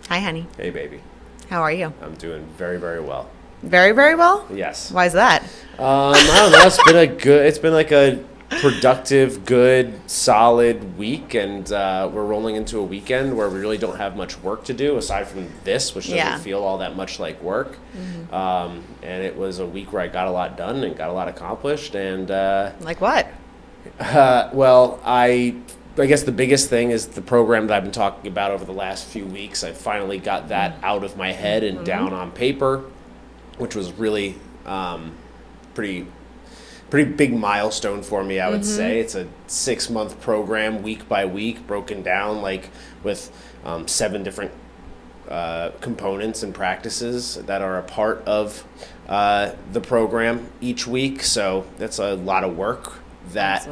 Hi, honey. Hey, baby. How are you? I'm doing very, very well. Very, very well? Yes. Why is that? I don't know. It's been like a productive, good, solid week, and we're rolling into a weekend where we really don't have much work to do aside from this, which doesn't feel all that much like work. Mm-hmm. And it was a week where I got a lot done and got a lot accomplished. And like what? Well, I guess the biggest thing is the program that I've been talking about over the last few weeks. I finally got that out of my head and down on paper, which was really pretty big milestone for me, I would say. It's a 6-month program, week by week, broken down like with 7 different components and practices that are a part of the program each week. So that's a lot of work that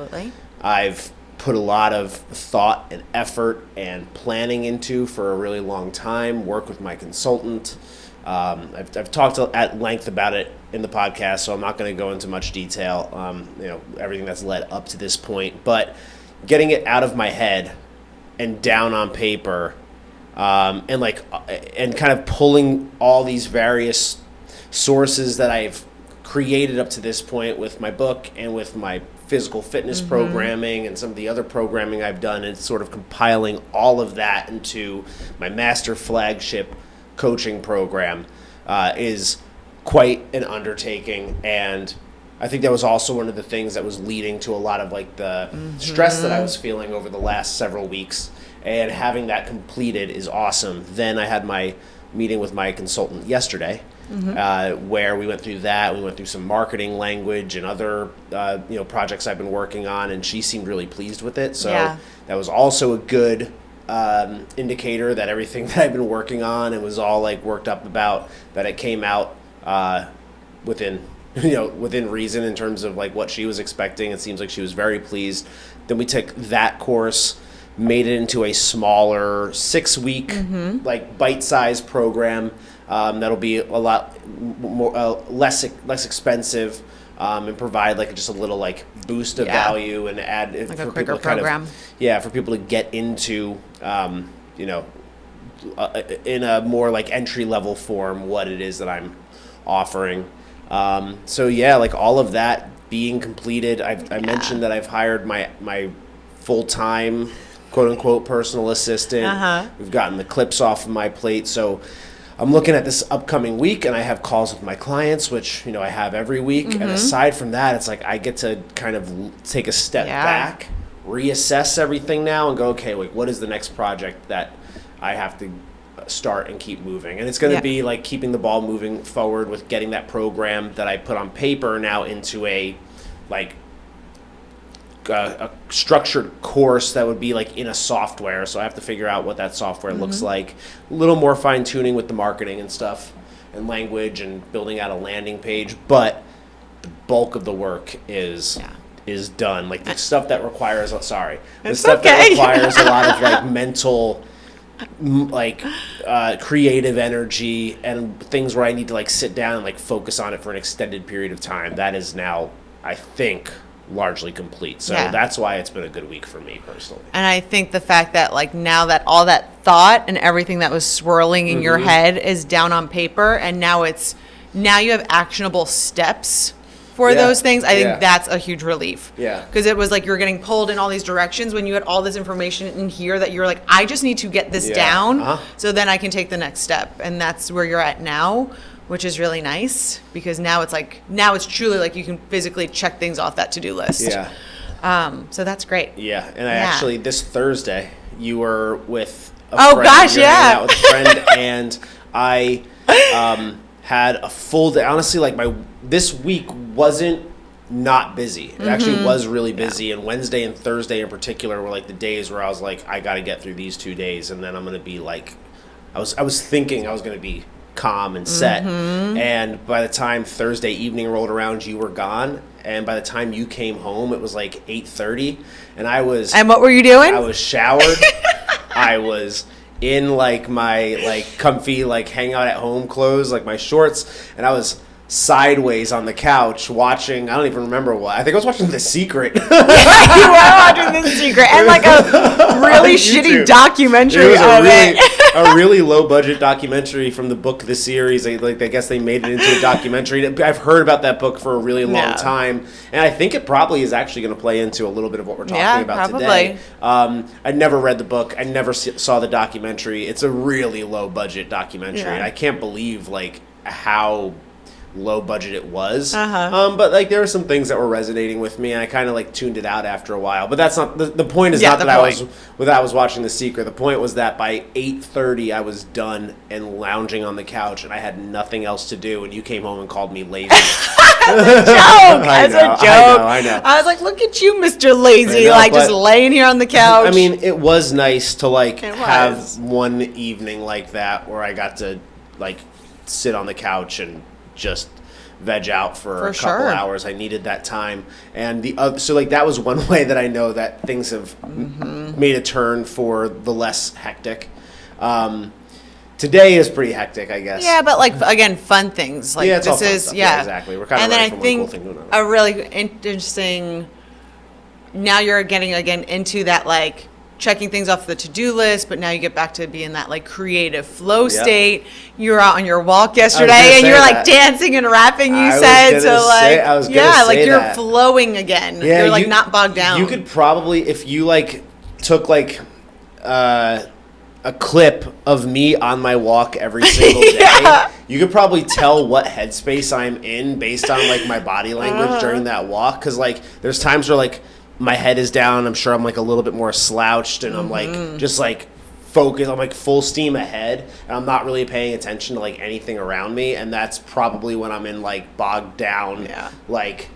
I've put a lot of thought and effort and planning into for a really long time. Work with my consultant. I've talked at length about it in the podcast, so I'm not going to go into much detail. Everything that's led up to this point, but getting it out of my head and down on paper, and kind of pulling all these various sources that I've created up to this point with my book and with my physical fitness programming and some of the other programming I've done, and sort of compiling all of that into my master flagship coaching program is quite an undertaking. And I think that was also one of the things that was leading to a lot of like the stress that I was feeling over the last several weeks, and having that completed is awesome. Then I had my meeting with my consultant yesterday, where we went through that. We went through some marketing language and other projects I've been working on, and she seemed really pleased with it. So that was also a good indicator that everything that I've been working on and was all like worked up about, that it came out within reason in terms of like what she was expecting. It seems like she was very pleased. Then we took that course, made it into a smaller 6-week like bite-sized program that'll be a lot more less expensive, and provide like just a little like boost of value and add like for a quicker people to program. For people to get into in a more like entry level form what it is that I'm offering. Like all of that being completed, I mentioned that I've hired my full-time quote unquote personal assistant. We've gotten the clips off of my plate, so I'm looking at this upcoming week, and I have calls with my clients, which I have every week. And aside from that, it's like I get to kind of take a step back, reassess everything now, and go, okay, like what is the next project that I have to start and keep moving? And it's going to be like keeping the ball moving forward with getting that program that I put on paper now into a structured course that would be like in a software. So I have to figure out what that software looks like. A little more fine tuning with the marketing and stuff and language and building out a landing page. But the bulk of the work is done. Like the stuff that requires that requires a lot of like mental, like creative energy and things where I need to like sit down and like focus on it for an extended period of time. That is now, I think, largely complete. So that's why it's been a good week for me personally. And I think the fact that like now that all that thought and everything that was swirling in your head is down on paper, and now you have actionable steps for those things, I think that's a huge relief. Yeah. Because it was like you're getting pulled in all these directions when you had all this information in here that you're like, I just need to get this down so then I can take the next step. And that's where you're at now, which is really nice, because now it's truly like you can physically check things off that to-do list. Yeah. So that's great. Yeah. And I actually, this Thursday, you were with a friend. Oh, gosh, hanging out with a friend, and I had a full day. Honestly, like this week wasn't not busy. It actually was really busy, and Wednesday and Thursday in particular were like the days where I was like, I got to get through these 2 days, and then I'm going to be like, I was thinking I was going to be calm and set, and by the time Thursday evening rolled around, you were gone, and by the time you came home, it was like 8:30, and what were you doing? I was showered. I was in like my like comfy like hangout at home clothes, like my shorts, and I was sideways on the couch watching, I don't even remember what. I think I was watching The Secret. You were watching The Secret, and like a really shitty documentary of it. a really low budget documentary from the book, the series. I guess they made it into a documentary. I've heard about that book for a really long time, and I think it probably is actually going to play into a little bit of what we're talking about today. I never read the book. I never saw the documentary. It's a really low budget documentary, and I can't believe how low budget it was. But there were some things that were resonating with me, and I kind of tuned it out after a while. But that's not the point. Is not that I was watching The Secret. The point was that by 8:30 I was done and lounging on the couch, and I had nothing else to do. And you came home and called me lazy. As a joke. I know. I was like, "Look at you, Mr. Lazy!" Just laying here on the couch. I mean, it was nice to have one evening like that where I got to sit on the couch and just veg out for a couple hours. I needed that time, and that was one way that I know that things have made a turn for the less hectic. Today is pretty hectic, I guess. Yeah, but again, fun things. It's all fun stuff. Yeah, exactly. We're kind of running from one cool thing to another. A really interesting. Now you're getting again into that checking things off the to-do list, but now you get back to being that creative flow state. You were out on your walk yesterday and you were dancing and rapping, you said. You're flowing again. Yeah, you're not bogged down. You could probably, if you took a clip of me on my walk every single day, you could probably tell what headspace I'm in based on my body language during that walk. Cause there's times where my head is down. I'm sure I'm a little bit more slouched, and I'm just focused. I'm full steam ahead, and I'm not really paying attention to anything around me. And that's probably when I'm in bogged down, work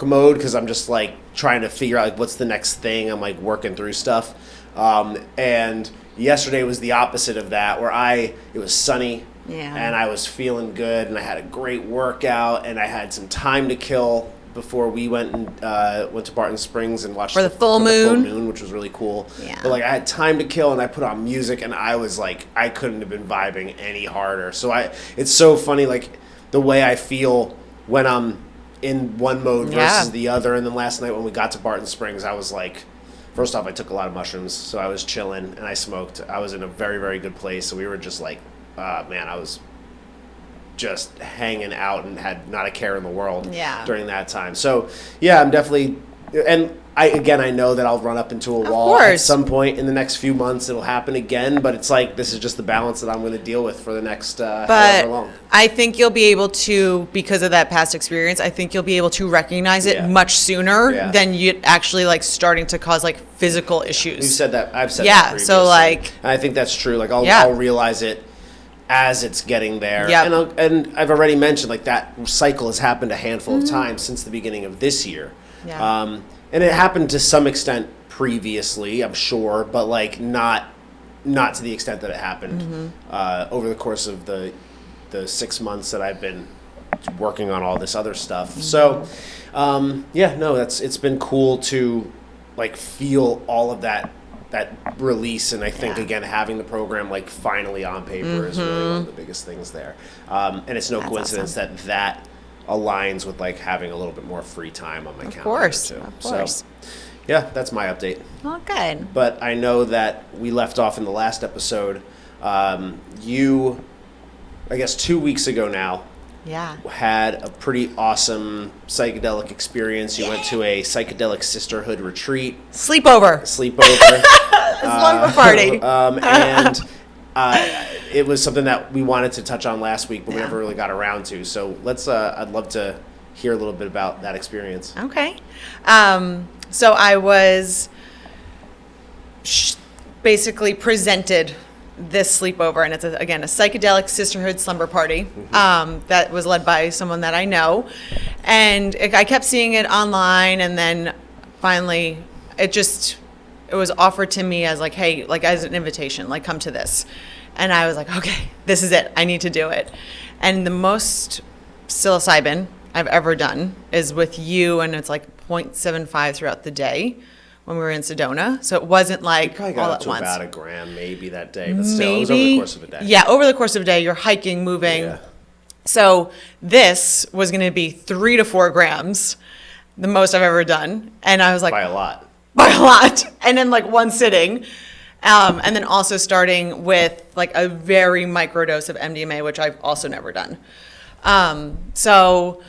mode, because I'm just trying to figure out what's the next thing. I'm working through stuff. And yesterday was the opposite of that, where it was sunny, and I was feeling good, and I had a great workout, and I had some time to kill before we went to Barton Springs and watched the full moon, which was really cool. Yeah. But I had time to kill, and I put on music, and I was I couldn't have been vibing any harder. So it's so funny the way I feel when I'm in one mode versus the other. And then last night when we got to Barton Springs, I was first off, I took a lot of mushrooms, so I was chilling, and I smoked. I was in a very, very good place, so we were just I was just hanging out and had not a care in the world during that time. So I'm definitely, and I know that I'll run up into a wall at some point in the next few months. It'll happen again, but it's this is just the balance that I'm going to deal with for the next however long. I think you'll be able to, because of that past experience, I think you'll be able to recognize it much sooner than you actually starting to cause physical issues. You've said that. I've said that previously. So I think that's true. I'll realize it as it's getting there. And I've already mentioned that cycle has happened a handful of times since the beginning of this year. And it happened to some extent previously, I'm sure, but not to the extent that it happened over the course of the 6 months that I've been working on all this other stuff. So it's been cool to feel all of that release, and I think again having the program finally on paper is really one of the biggest things there. And it's no coincidence that aligns with having a little bit more free time on my calendar too. Of course. So that's my update. Well, good. But I know that we left off in the last episode. You, I guess 2 weeks ago now, had a pretty awesome psychedelic experience. You went to a Psychedelic Psyterhood Retreat. Sleepover. Slumber party. And it was something that we wanted to touch on last week, but we never really got around to. So let's. I'd love to hear a little bit about that experience. Okay. So I was basically presented this sleepover, and it's again a Psychedelic Psyterhood slumber party that was led by someone that I know, and I kept seeing it online, and then finally it was offered to me as hey, as an invitation, come to this, and I was okay, this is it, I need to do it. And the most psilocybin I've ever done is with you, and it's 0.75 throughout the day when we were in Sedona. So it wasn't you probably got all up at to once. About a gram maybe that day, but still, it was over the course of a day. Yeah, over the course of a day, you're hiking, moving. Yeah. So this was going to be 3 to 4 grams, the most I've ever done. And I was by a lot. By a lot. And in one sitting. And then also starting with like a very microdose of MDMA, which I've also never done. So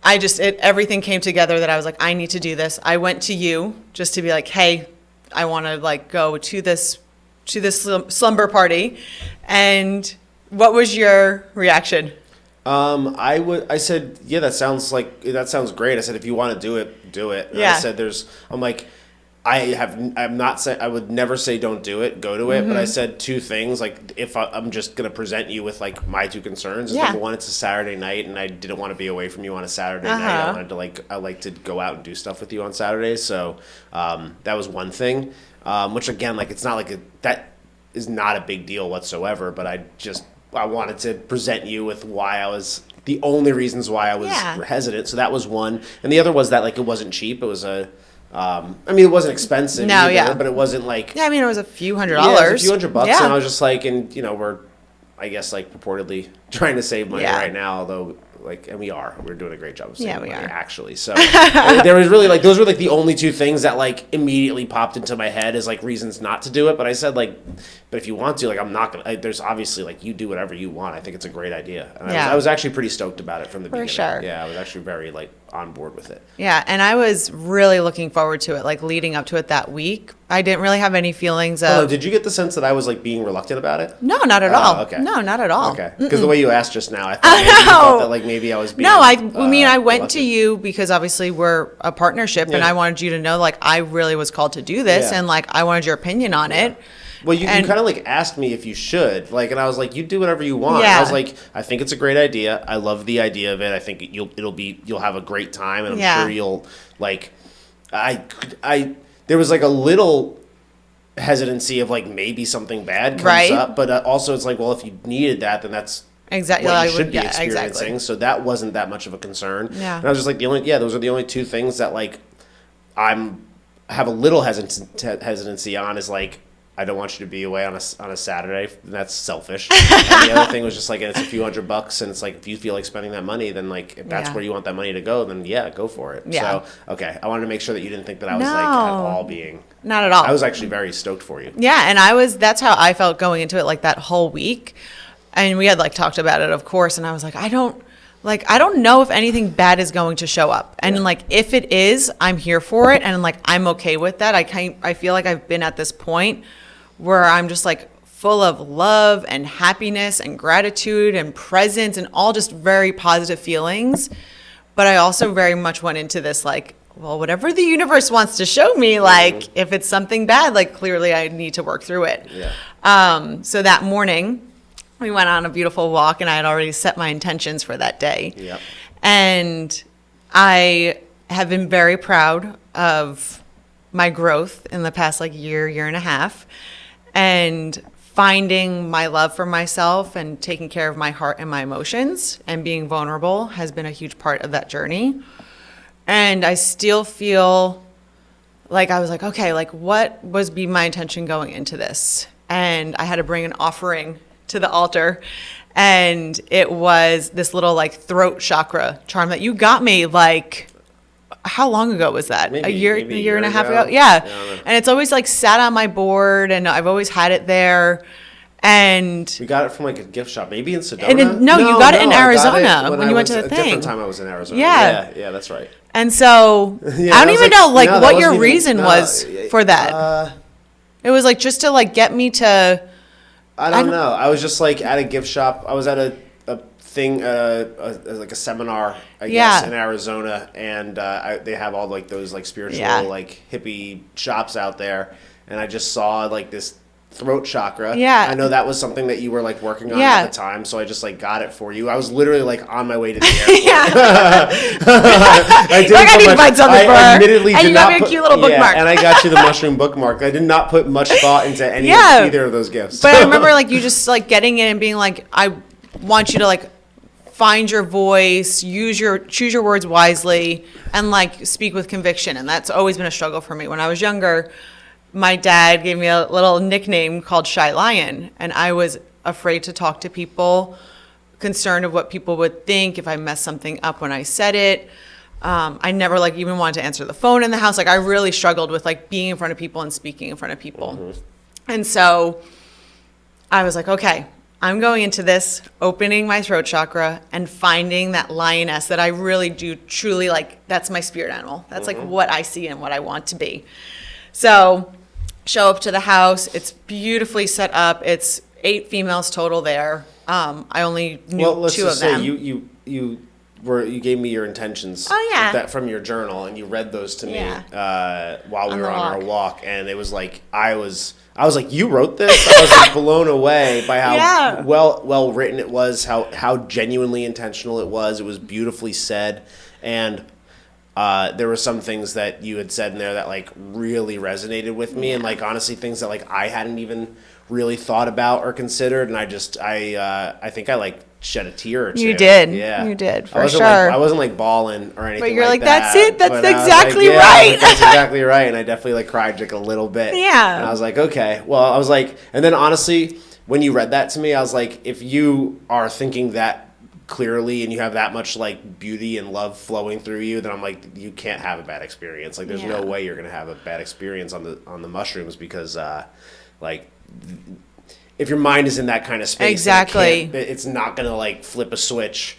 everything came together that I was like, I need to do this. I went to you just to be like, hey, I want to like go to this slumber party. And what was your reaction? I said, yeah, that sounds great. I said, if you want to do it, do it. And Yeah. I said, I would never say don't do it, go to it. But I said two things. Like, if I'm just going to present you with like my two concerns. Yeah. Number one, it's a Saturday night and I didn't want to be away from you on a Saturday night. I like to go out and do stuff with you on Saturdays. So, that was one thing. Which again, like, it's not like that is not a big deal whatsoever, but I wanted to present you with the only reasons why I was hesitant. So that was one. And the other was that like it wasn't cheap. It was it wasn't expensive either, but it wasn't like... Yeah, it was a few $100s. Yeah, it was a few $100, yeah. And I was just like, and we're, I guess, like purportedly trying to save money right now, although... and we're doing a great job of saving money, actually. So there was really like, those were like the only two things that like immediately popped into my head as like reasons not to do it. But I said like, but if you want to, like, I'm not going to, there's obviously like, you do whatever you want. I think it's a great idea. And I was actually pretty stoked about it from the beginning. For sure. Yeah, I was actually very like on board with it. Yeah. And I was really looking forward to it, like leading up to it that week. I didn't really have any feelings of... Did you get the sense that I was like being reluctant about it? No, not at all. Okay. No, not at all. Okay. Because the way you asked just now, I thought that like maybe I was being... No, I went reluctant. to you because obviously we're a partnership and I wanted you to know like I really was called to do this and like I wanted your opinion on it. Well, you kind of like asked me if you should, like, and I was like, you do whatever you want. Yeah. I was like, I think it's a great idea. I love the idea of it. I think you'll have a great time, and I'm sure you'll like. There was like a little hesitancy of like maybe something bad comes up, but also it's like, well, if you needed that, then that's exactly what you should be experiencing. Exactly. So that wasn't that much of a concern. Yeah. And I was just like those are the only two things that like have a little hesitancy on is like. I don't want you to be away on a Saturday. That's selfish. And the other thing was just like, it's a few $100, and it's like, if you feel like spending that money, then like, if that's where you want that money to go, then go for it. Yeah. So, okay. I wanted to make sure that you didn't think that I was like at all being... Not at all. I was actually very stoked for you. Yeah, and that's how I felt going into it, like that whole week. And we had like talked about it, of course, and I was like, I don't know if anything bad is going to show up. And like, if it is, I'm here for it. And like, I'm okay with that. I feel like I've been at this point where I'm just like full of love and happiness and gratitude and presence and all just very positive feelings. But I also very much went into this like, well, whatever the universe wants to show me, like if it's something bad, like clearly I need to work through it. Yeah. So that morning we went on a beautiful walk and I had already set my intentions for that day. Yep. And I have been very proud of my growth in the past like year and a half. And finding my love for myself and taking care of my heart and my emotions and being vulnerable has been a huge part of that journey. And I still feel like I was like, okay, like what was my intention going into this? And I had to bring an offering to the altar. And it was this little like throat chakra charm that you got me like... How long ago was that? Maybe, a year and a half ago? Yeah. And it's always like sat on my board and I've always had it there. And we got it from like a gift shop, maybe in Sedona. You got it in Arizona when you went to the thing. A different time I was in Arizona. Yeah, that's right. And so I don't even know like what your reason was for that. It was like just to like get me to. I don't know. I was just like at a gift shop. I was at a thing, like a seminar, I guess, in Arizona, and they have all like those like spiritual like hippie shops out there, and I just saw like this throat chakra. Yeah, I know that was something that you were like working on at the time, so I just like got it for you. I was literally like on my way to the airport. I need to find something for her. Admittedly, and you got me a cute little bookmark. And I got you the mushroom bookmark. I did not put much thought into either of those gifts. But I remember like you just like getting it and being like, I want you to like find your voice, choose your words wisely, and like speak with conviction. And that's always been a struggle for me. When I was younger, my dad gave me a little nickname called Shy Lion, and I was afraid to talk to people, concerned of what people would think if I messed something up when I said it. I never like even wanted to answer the phone in the house. Like I really struggled with like being in front of people and speaking in front of people. Mm-hmm. And so I was like, okay, I'm going into this, opening my throat chakra and finding that lioness that I really do truly like. That's my spirit animal. That's like what I see and what I want to be. So show up to the house. It's beautifully set up. It's 8 females total there. I only knew 2 of them. You gave me your intentions that from your journal, and you read those to me while we were on our walk, and it was like I was like, you wrote this? I was like blown away by how well written it was, how genuinely intentional it was. It was beautifully said, and there were some things that you had said in there that like really resonated with me, and like honestly things that like I hadn't even really thought about or considered, and I think I like shed a tear or two. You did. Yeah. You did, for sure. I wasn't like bawling or anything. But you're like that. That's it. That's exactly right. That's exactly right. And I definitely like cried like a little bit. Yeah. And I was like, okay. Well, I was like, and then honestly, when you read that to me, I was like, if you are thinking that clearly and you have that much like beauty and love flowing through you, then I'm like, you can't have a bad experience. Like there's no way you're going to have a bad experience on the mushrooms, because like if your mind is in that kind of space, exactly, it's not going to like flip a switch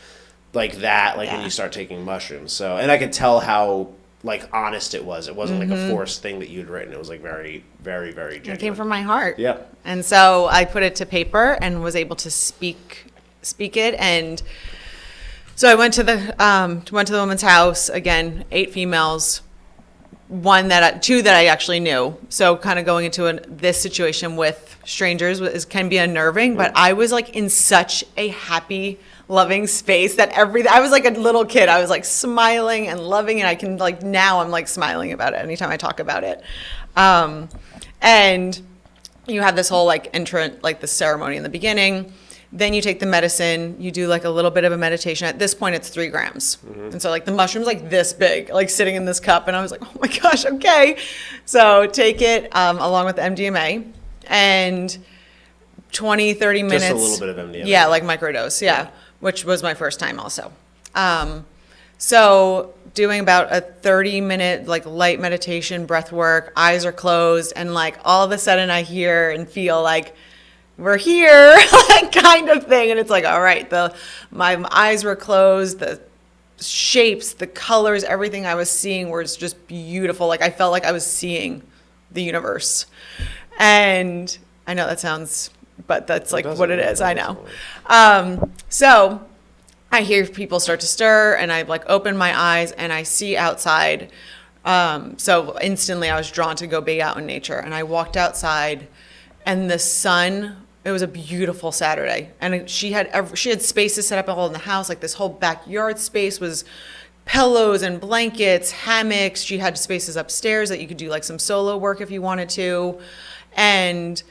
like that, like when you start taking mushrooms. So, and I could tell how like honest it was. It wasn't like a forced thing that you'd written. It was like very, very, very genuine. It came from my heart. Yeah. And so I put it to paper and was able to speak it. And so I went to the woman's house again, 8 females. 2 that I actually knew. So kind of going into this situation with strangers can be unnerving, but I was like in such a happy, loving space that I was like a little kid. I was like smiling and loving, and I can like now I'm like smiling about it anytime I talk about it. And you have this whole like entrance, like the ceremony in the beginning. Then you take the medicine, you do like a little bit of a meditation. At this point, it's 3 grams. And so like the mushroom's like this big, like sitting in this cup. And I was like, oh my gosh, okay. So take it along with the MDMA and 20, 30 minutes. Just a little bit of MDMA. Yeah, like microdose, which was my first time also. So doing about a 30-minute like light meditation, breath work, eyes are closed. And like all of a sudden I hear and feel like, we're here, kind of thing. And it's like, all right, my eyes were closed, the shapes, the colors, everything I was seeing was just beautiful. Like I felt like I was seeing the universe. And I know that sounds, but that's like what it is. I know. So I hear people start to stir, and I like open my eyes and I see outside. So instantly I was drawn to go be out in nature, and I walked outside. And the sun, it was a beautiful Saturday. And she had spaces set up all in the house. Like this whole backyard space was pillows and blankets, hammocks. She had spaces upstairs that you could do like some solo work if you wanted to. And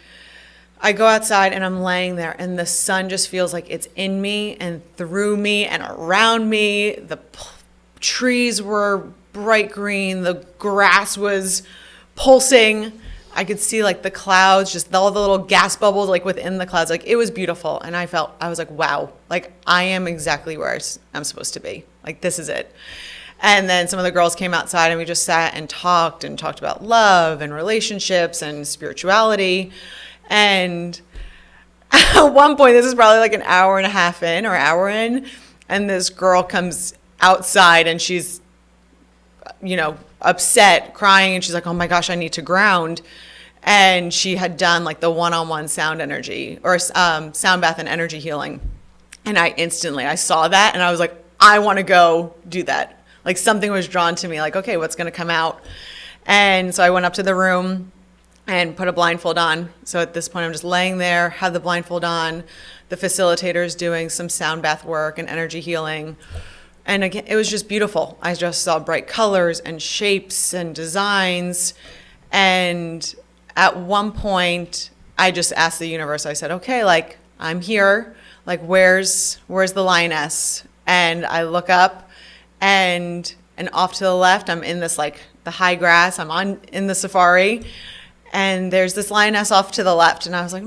I go outside and I'm laying there, and the sun just feels like it's in me and through me and around me. The trees were bright green. The grass was pulsing. I could see like the clouds, just all the little gas bubbles like within the clouds. Like it was beautiful. And I was like, wow, like I am exactly where I'm supposed to be. Like this is it. And then some of the girls came outside and we just sat and talked about love and relationships and spirituality. And at one point, this is probably like an hour and a half in or hour in, and this girl comes outside and she's, upset, crying, and she's like, oh my gosh, I need to ground. And she had done like the one-on-one sound energy or sound bath and energy healing. And I saw that and I was like, I want to go do that. Like something was drawn to me, like, okay, what's going to come out? And so I went up to the room and put a blindfold on. So at this point, I'm just laying there, have the blindfold on. The facilitator's doing some sound bath work and energy healing. And again, it was just beautiful. I just saw bright colors and shapes and designs. And at one point, I just asked the universe, I said, okay, like, I'm here. Like, where's the lioness? And I look up, and off to the left, I'm in this, like, the high grass. I'm in the safari. And there's this lioness off to the left. And I was like,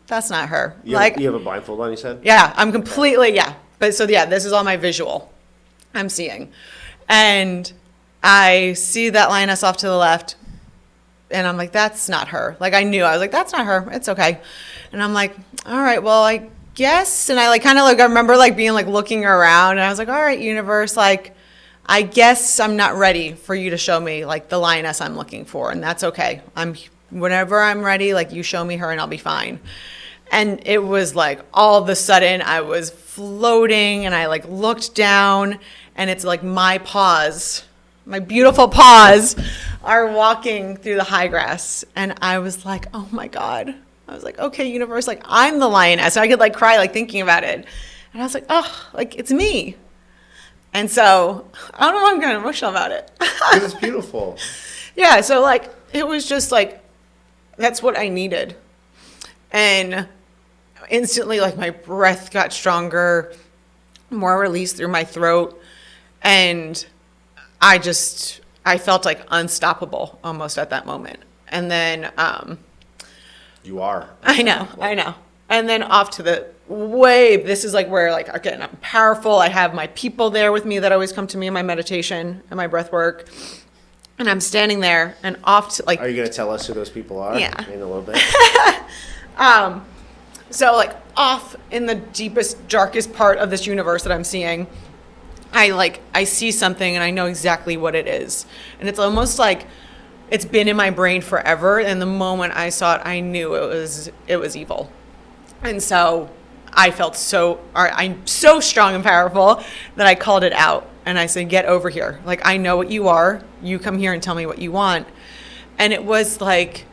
that's not her. You have a blindfold on, you said? Yeah, I'm completely, yeah. But so, yeah, this is all my visual I'm seeing. And I see that lioness off to the left. and I'm like, that's not her. Like, I knew. I was like, that's not her. It's okay. And I'm like, all right, well, I guess. And I like kind of like, I remember like being like looking around, and I was like, all right, universe, like, I guess I'm not ready for you to show me like the lioness I'm looking for, and that's okay. Whenever I'm ready, like, you show me her and I'll be fine. And it was like all of a sudden I was floating, and I like looked down, and it's like my paws, my beautiful paws are walking through the high grass. And I was like, oh my God. I was like, okay, universe, like, I'm the lioness. And I could like cry, like, thinking about it. And I was like, oh, like, it's me. And so I don't know why I'm kind of emotional about it. It's beautiful. Yeah. So like, it was just like, that's what I needed. And instantly, like, my breath got stronger, more release through my throat. And I felt like unstoppable almost at that moment. And then, You are. I know. And then off to the this is like where, like, again, I'm powerful. I have my people there with me that always come to me in my meditation and my breath work. And I'm standing there and off to like. Are you going to tell us who those people are? Yeah. In a little bit. So like off in the deepest, darkest part of this universe that I'm seeing, I see something and I know exactly what it is. And it's almost like it's been in my brain forever. And the moment I saw it, I knew it was evil. And so I'm so strong and powerful that I called it out. And I said, get over here. Like, I know what you are. You come here and tell me what you want. And it was like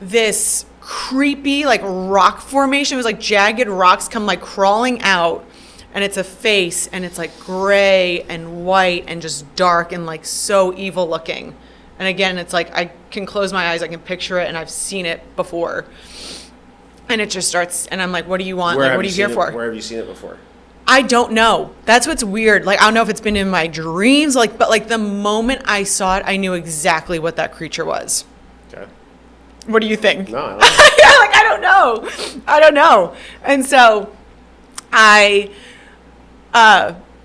this creepy, like, rock formation. It was like jagged rocks come like crawling out. And it's a face, and it's like gray and white and just dark and like so evil looking. And again, it's like I can close my eyes, I can picture it, and I've seen it before. And it just starts, and I'm like, what do you want? Like, what are you here for? Where have you seen it before? I don't know. That's what's weird. Like, I don't know if it's been in my dreams, like, but like the moment I saw it, I knew exactly what that creature was. Okay. What do you think? No, I don't know. Yeah, like, I don't know. And so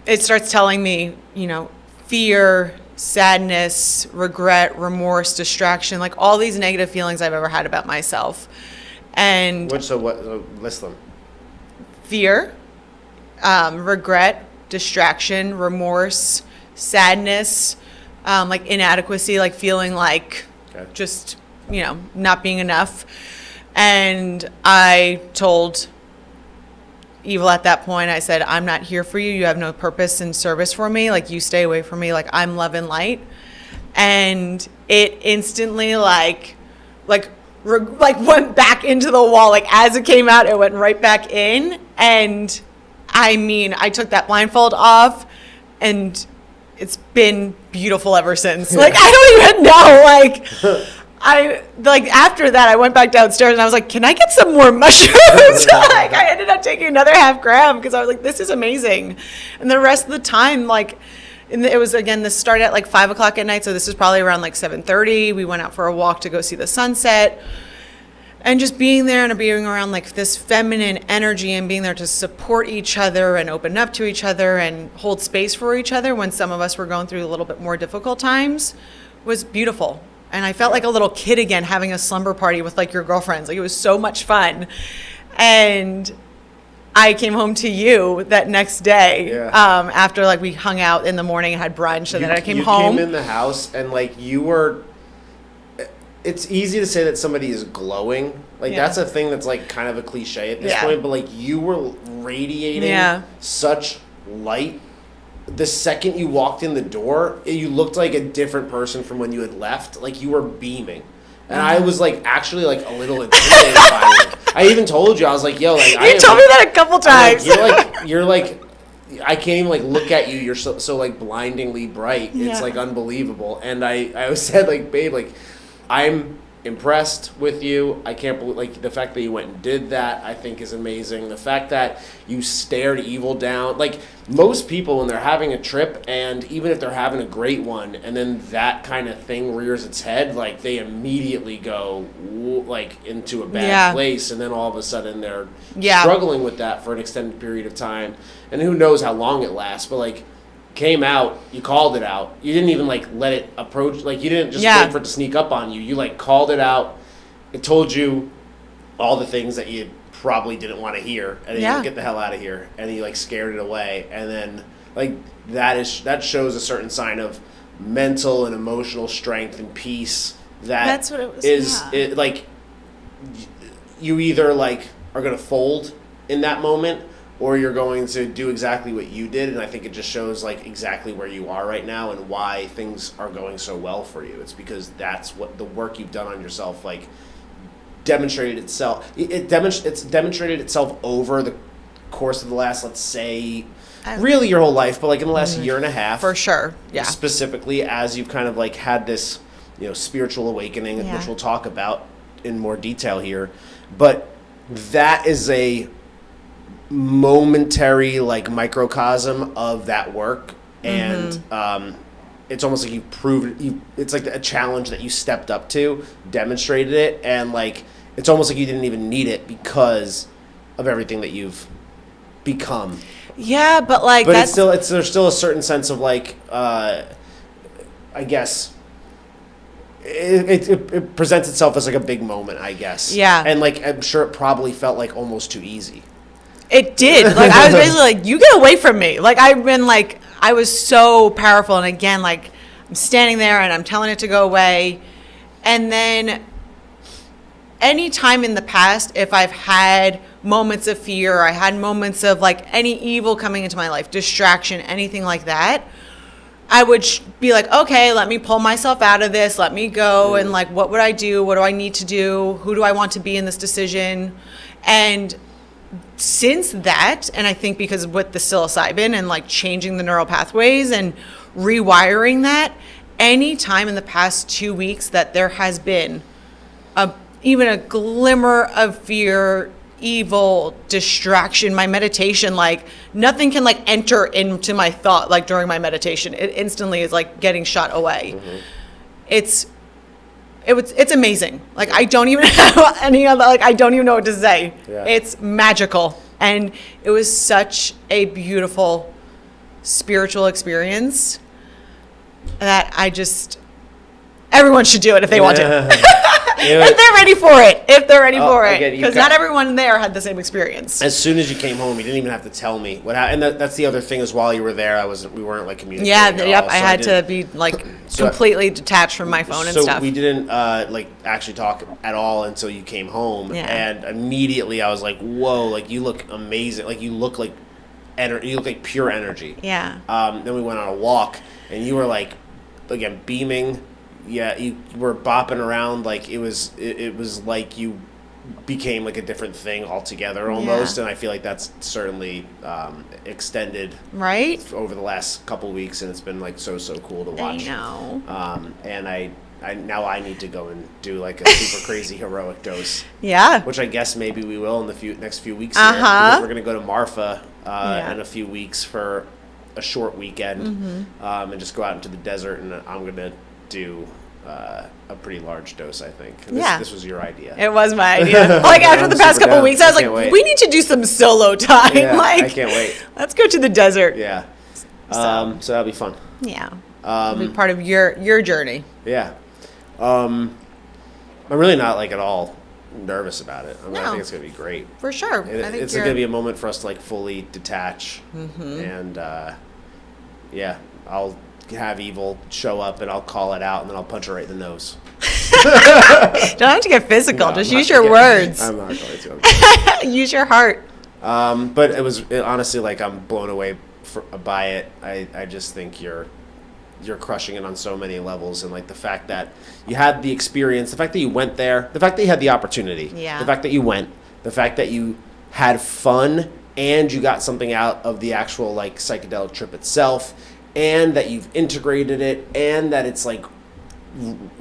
it starts telling me, fear, sadness, regret, remorse, distraction, like all these negative feelings I've ever had about myself. And So list them. Fear, regret, distraction, remorse, sadness, like inadequacy, like feeling like just, not being enough. And I told evil at that point, I said, I'm not here for you. You have no purpose and service for me. Like, you stay away from me. Like, I'm love and light. And it instantly like went back into the wall. Like, as it came out, it went right back in. And I mean, I took that blindfold off, and it's been beautiful ever since. Like, I don't even know. Like, after that, I went back downstairs and I was like, can I get some more mushrooms? Like, I ended up taking another half gram because I was like, this is amazing. And the rest of the time, like, it was, again, this started at like 5 o'clock at night. So this was probably around like 7:30. We went out for a walk to go see the sunset. And just being there and being around like this feminine energy and being there to support each other and open up to each other and hold space for each other when some of us were going through a little bit more difficult times was beautiful. And I felt like a little kid again, having a slumber party with like your girlfriends. Like, it was so much fun. And I came home to you that next day, after like we hung out in the morning and had brunch, and then I came home. You came in the house and like you were. It's easy to say that somebody is glowing. Like, that's a thing that's like kind of a cliche at this point. But like, you were radiating such light. The second you walked in the door, you looked like a different person from when you had left. Like, you were beaming. And I was like actually like a little intimidated by you. I even told you, I was like, yo, like, you told me that a couple times. You're like I can't even like look at you. You're so like blindingly bright. It's like unbelievable. And I said, like, babe, like, I'm impressed with you. I can't believe, like, the fact that you went and did that, I think, is amazing. The fact that you stared evil down. Like, most people, when they're having a trip, and even if they're having a great one, and then that kind of thing rears its head, like, they immediately go, like, into a bad place, and then all of a sudden they're struggling with that for an extended period of time. And who knows how long it lasts, but, like, came out, you called it out. You didn't even like let it approach, like you didn't just wait for it to sneak up on you. You like called it out. It told you all the things that you probably didn't want to hear, and then you get the hell out of here, and then you like scared it away, and then like that shows a certain sign of mental and emotional strength and peace. That's what it was. It like you either like are gonna fold in that moment, or you're going to do exactly what you did, and I think it just shows like exactly where you are right now and why things are going so well for you. It's because that's what the work you've done on yourself like demonstrated itself. It's demonstrated itself over the course of the last, let's say, really your whole life, but like in the last year and a half, for sure. Yeah. Specifically, as you've kind of like had this, spiritual awakening, which we'll talk about in more detail here, but that is a momentary like microcosm of that work, and it's almost like you proved it's like a challenge that you stepped up to, demonstrated it, and like it's almost like you didn't even need it because of everything that you've become. Yeah, but like there's still a certain sense of like I guess it presents itself as like a big moment, I guess. Yeah. And like I'm sure it probably felt like almost too easy. It did. Like I was basically like, you get away from me. Like I was so powerful, and again, like I'm standing there and I'm telling it to go away. And then any time in the past, if I've had moments of fear, I had moments of like any evil coming into my life, distraction, anything like that, I would be like, okay, let me pull myself out of this. Let me go. And like, what would I do? What do I need to do? Who do I want to be in this decision? And since that, and I think because with the psilocybin and like changing the neural pathways and rewiring that, any time in the past 2 weeks that there has been even a glimmer of fear, evil, distraction, my meditation, like nothing can like enter into my thought like during my meditation. It instantly is like getting shot away. It's amazing. Like I don't even have any other, like I don't even know what to say. Yeah. It's magical. And it was such a beautiful spiritual experience that everyone should do it if they want to. If they're ready for it. Because not everyone there had the same experience. As soon as you came home, you didn't even have to tell me what happened. And that's the other thing is while you were there, we weren't like communicating. Yeah, I had to be like completely detached from my phone and stuff. So we didn't like actually talk at all until you came home. Yeah. And immediately I was like, whoa, like you look amazing. Like you look like pure energy. Yeah. Then we went on a walk and you were like, again, beaming. Yeah, you were bopping around like it was like you became like a different thing altogether almost, and I feel like that's certainly extended over the last couple of weeks, and it's been like so cool to watch. I know. And I now I need to go and do like a super crazy heroic dose. Yeah. Which I guess maybe we will in the next few weeks. Because we're gonna go to Marfa in a few weeks for a short weekend, and just go out into the desert, and I'm gonna do a pretty large dose, I think. This was your idea. It was my idea. Like after the past couple of weeks, I was like, we need to do some solo time. Yeah, like, I can't wait. Let's go to the desert. Yeah. So that'll be fun. Yeah. It'll be part of your journey. Yeah. I'm really not like at all nervous about it. I think it's gonna be great. For sure. It's gonna be a moment for us to like fully detach, and I'll have evil show up and I'll call it out and then I'll punch her right in the nose. Don't have to get physical. No, just use your words. I'm not going to. Use your heart. But it honestly, like I'm blown away by it. I just think you're crushing it on so many levels, and like the fact that you had the experience, the fact that you went there, the fact that you had the opportunity, the fact that you went, the fact that you had fun and you got something out of the actual like psychedelic trip itself, and that you've integrated it, and that it's like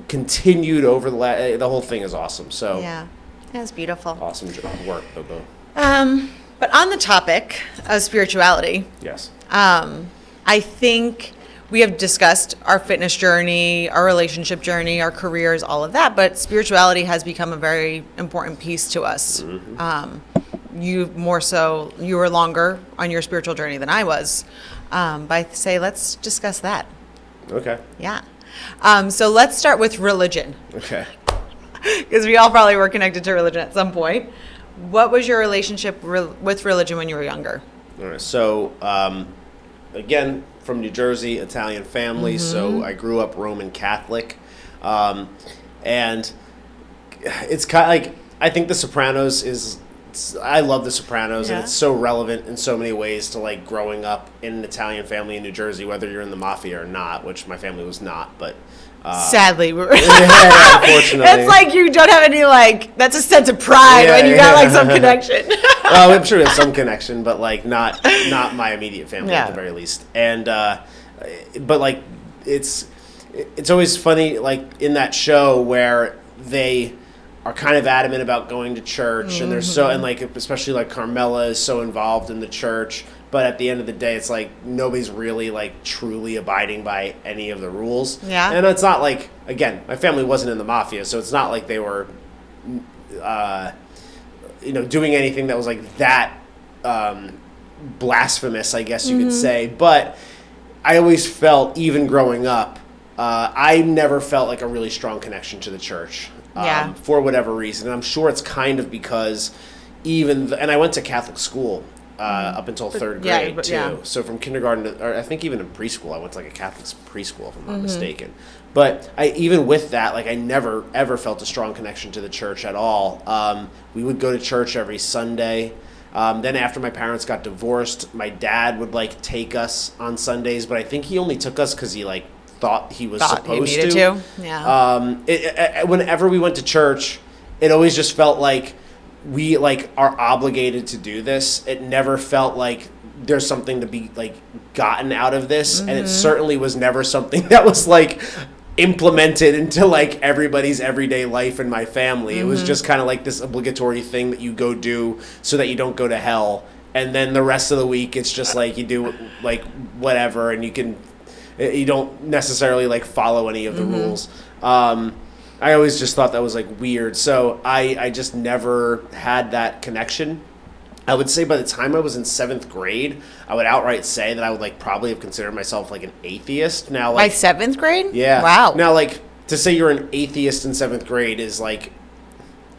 continued over the whole thing is awesome. So yeah, that's beautiful. Awesome work, Bobo. But on the topic of spirituality, yes, I think we have discussed our fitness journey, our relationship journey, our careers, all of that. But spirituality has become a very important piece to us. you were longer on your spiritual journey than I was. But I say, let's discuss that. Okay. Yeah. So let's start with religion. Okay. Because we all probably were connected to religion at some point. What was your relationship with religion when you were younger? All right. So, again, from New Jersey, Italian family. So I grew up Roman Catholic. And it's kind of like, I think The Sopranos I love The Sopranos, and it's so relevant in so many ways to like growing up in an Italian family in New Jersey, whether you're in the mafia or not, which my family was not, but sadly, unfortunately, it's like you don't have any that's a sense of pride when you got like some connection. Well, I'm sure there's some connection, but like not my immediate family at the very least. And but like it's always funny, like in that show where they are kind of adamant about going to church, and they're and like especially like Carmela is so involved in the church, but at the end of the day it's like nobody's really like truly abiding by any of the rules. And it's not like, again, my family wasn't in the mafia, so it's not like they were doing anything that was like that blasphemous, I guess you could say. But I always felt, even growing up, I never felt like a really strong connection to the church. For whatever reason. And I'm sure it's kind of because and I went to Catholic school up until third grade too. So from kindergarten or I think even in preschool, I went to like a Catholic preschool if I'm not mistaken. But even with that, like I never ever felt a strong connection to the church at all. We would go to church every Sunday. Then after my parents got divorced, my dad would like take us on Sundays, but I think he only took us because he like thought he was supposed to. Whenever we went to church, it always just felt like we like are obligated to do this. It never felt like there's something to be like gotten out of this, and it certainly was never something that was like implemented into like everybody's everyday life in my family. It was just kind of like this obligatory thing that you go do so that you don't go to hell, and then the rest of the week it's just like you do like whatever, and you don't necessarily like follow any of the rules. I always just thought that was like weird. So I just never had that connection. I would say by the time I was in 7th grade, I would outright say that I would like probably have considered myself like an atheist. Now, like, by 7th grade? Yeah. Wow. Now, like, to say you're an atheist in 7th grade is like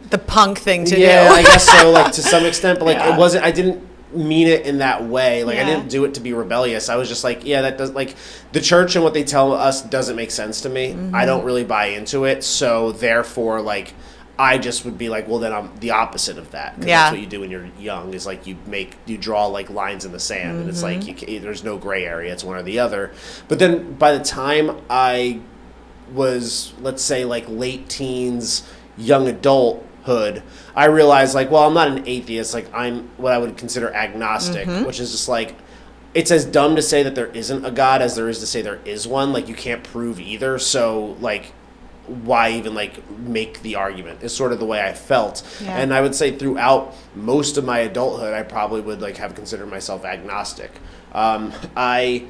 the punk thing to do. Yeah, I guess so, like to some extent, but like it wasn't. I didn't mean it in that way. Like I didn't do it to be rebellious. I was just like, yeah, that does, like, the church and what they tell us doesn't make sense to me. I don't really buy into it. So therefore, like, I just would be like, well, then I'm the opposite of that. 'Cause that's what you do when you're young, is like you draw like lines in the sand, and it's like there's no gray area. It's one or the other. But then by the time I was, let's say, like late teens, young adulthood, I realized, like, well, I'm not an atheist. Like, I'm what I would consider agnostic, which is just like, it's as dumb to say that there isn't a God as there is to say there is one. Like, you can't prove either. So, like, why even, like, make the argument is sort of the way I felt. And I would say throughout most of my adulthood, I probably would, like, have considered myself agnostic. I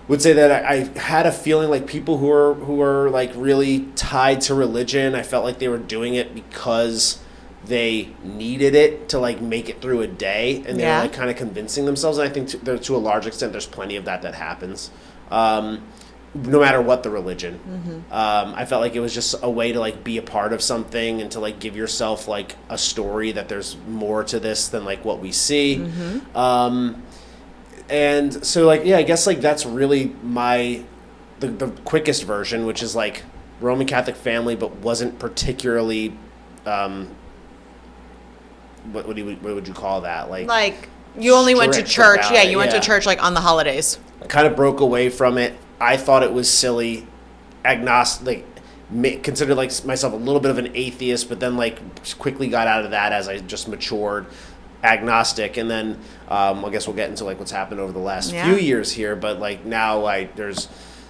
would say that I had a feeling like people who are like really tied to religion, I felt like they were doing it because they needed it to like make it through a day, and they were like kind of convincing themselves. And I think to a large extent there's plenty of that happens, no matter what the religion. I felt like it was just a way to like be a part of something, and to like give yourself like a story that there's more to this than like what we see. And so, like, yeah, I guess, like, that's really the quickest version, which is, like, Roman Catholic family, but wasn't particularly, what would you call that? Like, you only went to church. Yeah, you went to church, like, on the holidays. I kind of broke away from it. I thought it was silly, agnostic, like, considered, like, myself a little bit of an atheist, but then, like, quickly got out of that as I just matured. Agnostic, and then I guess we'll get into like what's happened over the last few years here, but like now, like there's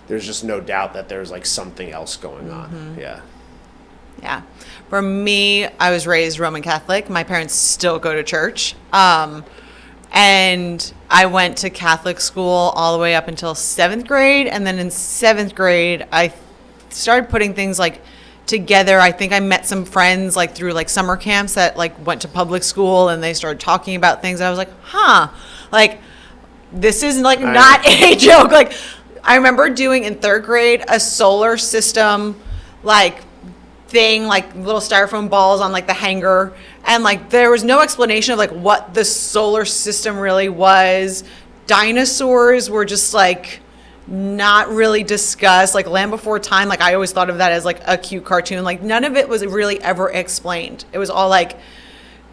just no doubt that there's like something else going on. Yeah. For me, I was raised Roman Catholic. My parents still go to church, and I went to Catholic school all the way up until 7th grade, and then in 7th grade I started putting things like together. I think I met some friends like through like summer camps that like went to public school, and they started talking about things. I was like, like this is like not a joke. Like I remember doing in 3rd grade a solar system like thing, like little styrofoam balls on like the hanger, and like there was no explanation of like what the solar system really was. Dinosaurs were just like not really discussed. Like Land Before Time, like I always thought of that as like a cute cartoon. Like none of it was really ever explained. It was all like,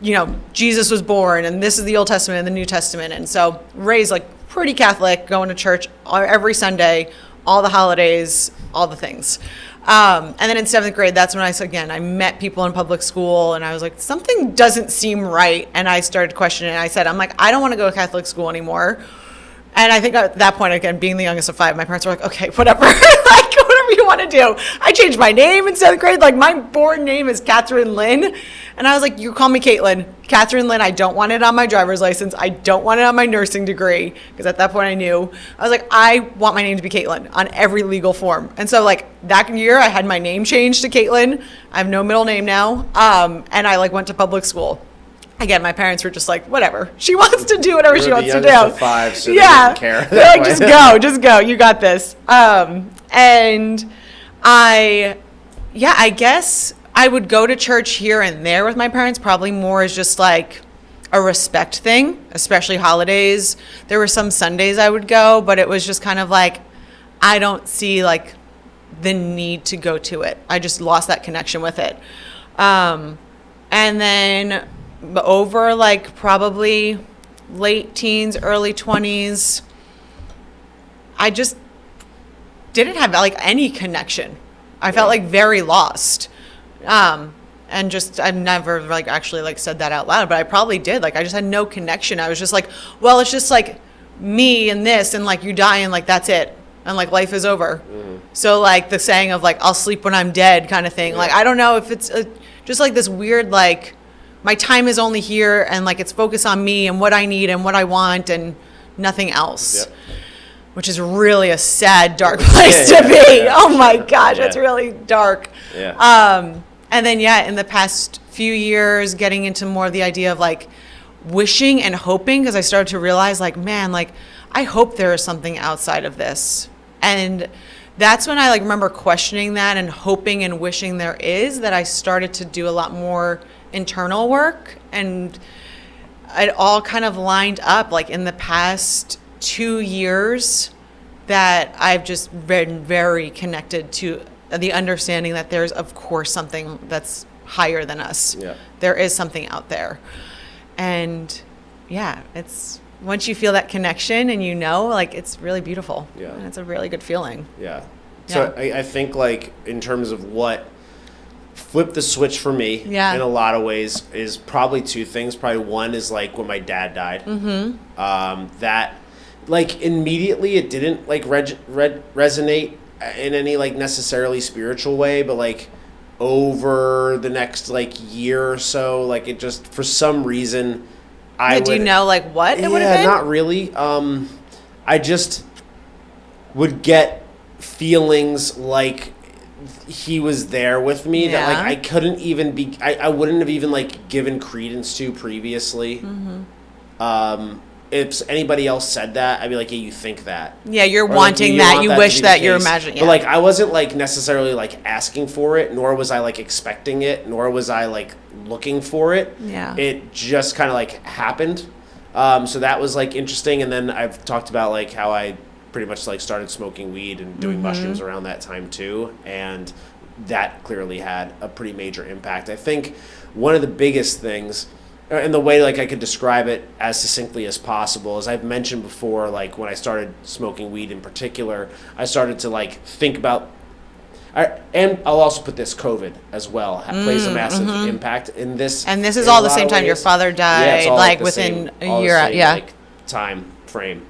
you know, Jesus was born, and this is the Old Testament and the New Testament. And so raised like pretty Catholic, going to church every Sunday, all the holidays, all the things. And then in 7th grade, that's when I met people in public school, and I was like, something doesn't seem right. And I started questioning it. I said, I'm like, I don't want to go to Catholic school anymore. And I think at that point, again, being the youngest of 5, my parents were like, okay, whatever, like whatever you want to do. I changed my name in 7th grade. Like my born name is Catherine Lynn. And I was like, you call me Katelyn. Catherine Lynn, I don't want it on my driver's license. I don't want it on my nursing degree. Because at that point I knew, I was like, I want my name to be Katelyn on every legal form. And so like that year I had my name changed to Katelyn. I have no middle name now. And I like went to public school. Again, my parents were just like, whatever. She wants to do whatever she wants to do. Of 5, so yeah. They didn't care. They're like, just go. You got this. And I guess I would go to church here and there with my parents, probably more as just like a respect thing, especially holidays. There were some Sundays I would go, but it was just kind of like, I don't see like the need to go to it. I just lost that connection with it. And then over like probably late teens, early 20s, I just didn't have like any connection. I felt like very lost. And just, I've never like actually like said that out loud, but I probably did. Like I just had no connection. I was just like, well, it's just like me and this, and like you die and like that's it. And like life is over. Mm-hmm. So like the saying of like, I'll sleep when I'm dead kind of thing. Yeah. Like, I don't know if it's just like this weird, like, my time is only here, and like it's focused on me and what I need and what I want and nothing else. Yep. Which is really a sad, dark place to be. Yeah, oh my gosh, that's really dark. Yeah. And then in the past few years, getting into more of the idea of like wishing and hoping, because I started to realize like, man, like I hope there is something outside of this. And that's when I like remember questioning that and hoping and wishing there is, that I started to do a lot more internal work, and it all kind of lined up like in the past 2 years that I've just been very connected to the understanding that there's of course something that's higher than us. Yeah. There is something out there. And it's once you feel that connection and you know, like it's really beautiful. Yeah. And it's a really good feeling. Yeah. So I think like in terms of what flipped the switch for me in a lot of ways is probably 2 things. Probably one is like when my dad died. Mm-hmm. That like immediately it didn't like resonate in any like necessarily spiritual way, but like over the next like year or so, like it just for some reason do you know like what it would have been? Not really. I just would get feelings like he was there with me that like I couldn't even be I wouldn't have even like given credence to previously. Mm-hmm. If anybody else said that, I'd be like, yeah, you think that. Yeah, you're wanting that. You wish that you're imagining. But like I wasn't like necessarily like asking for it, nor was I like expecting it, nor was I like looking for it. Yeah. It just kind of like happened. So that was like interesting. And then I've talked about like how I pretty much like started smoking weed and doing mushrooms around that time too, and that clearly had a pretty major impact. I think one of the biggest things, and the way like I could describe it as succinctly as possible, as I've mentioned before, like when I started smoking weed in particular, I started to like think about, and I'll also put this COVID as well plays a massive impact in this. And this is all the same time your father died, like within a year. Like, time frame.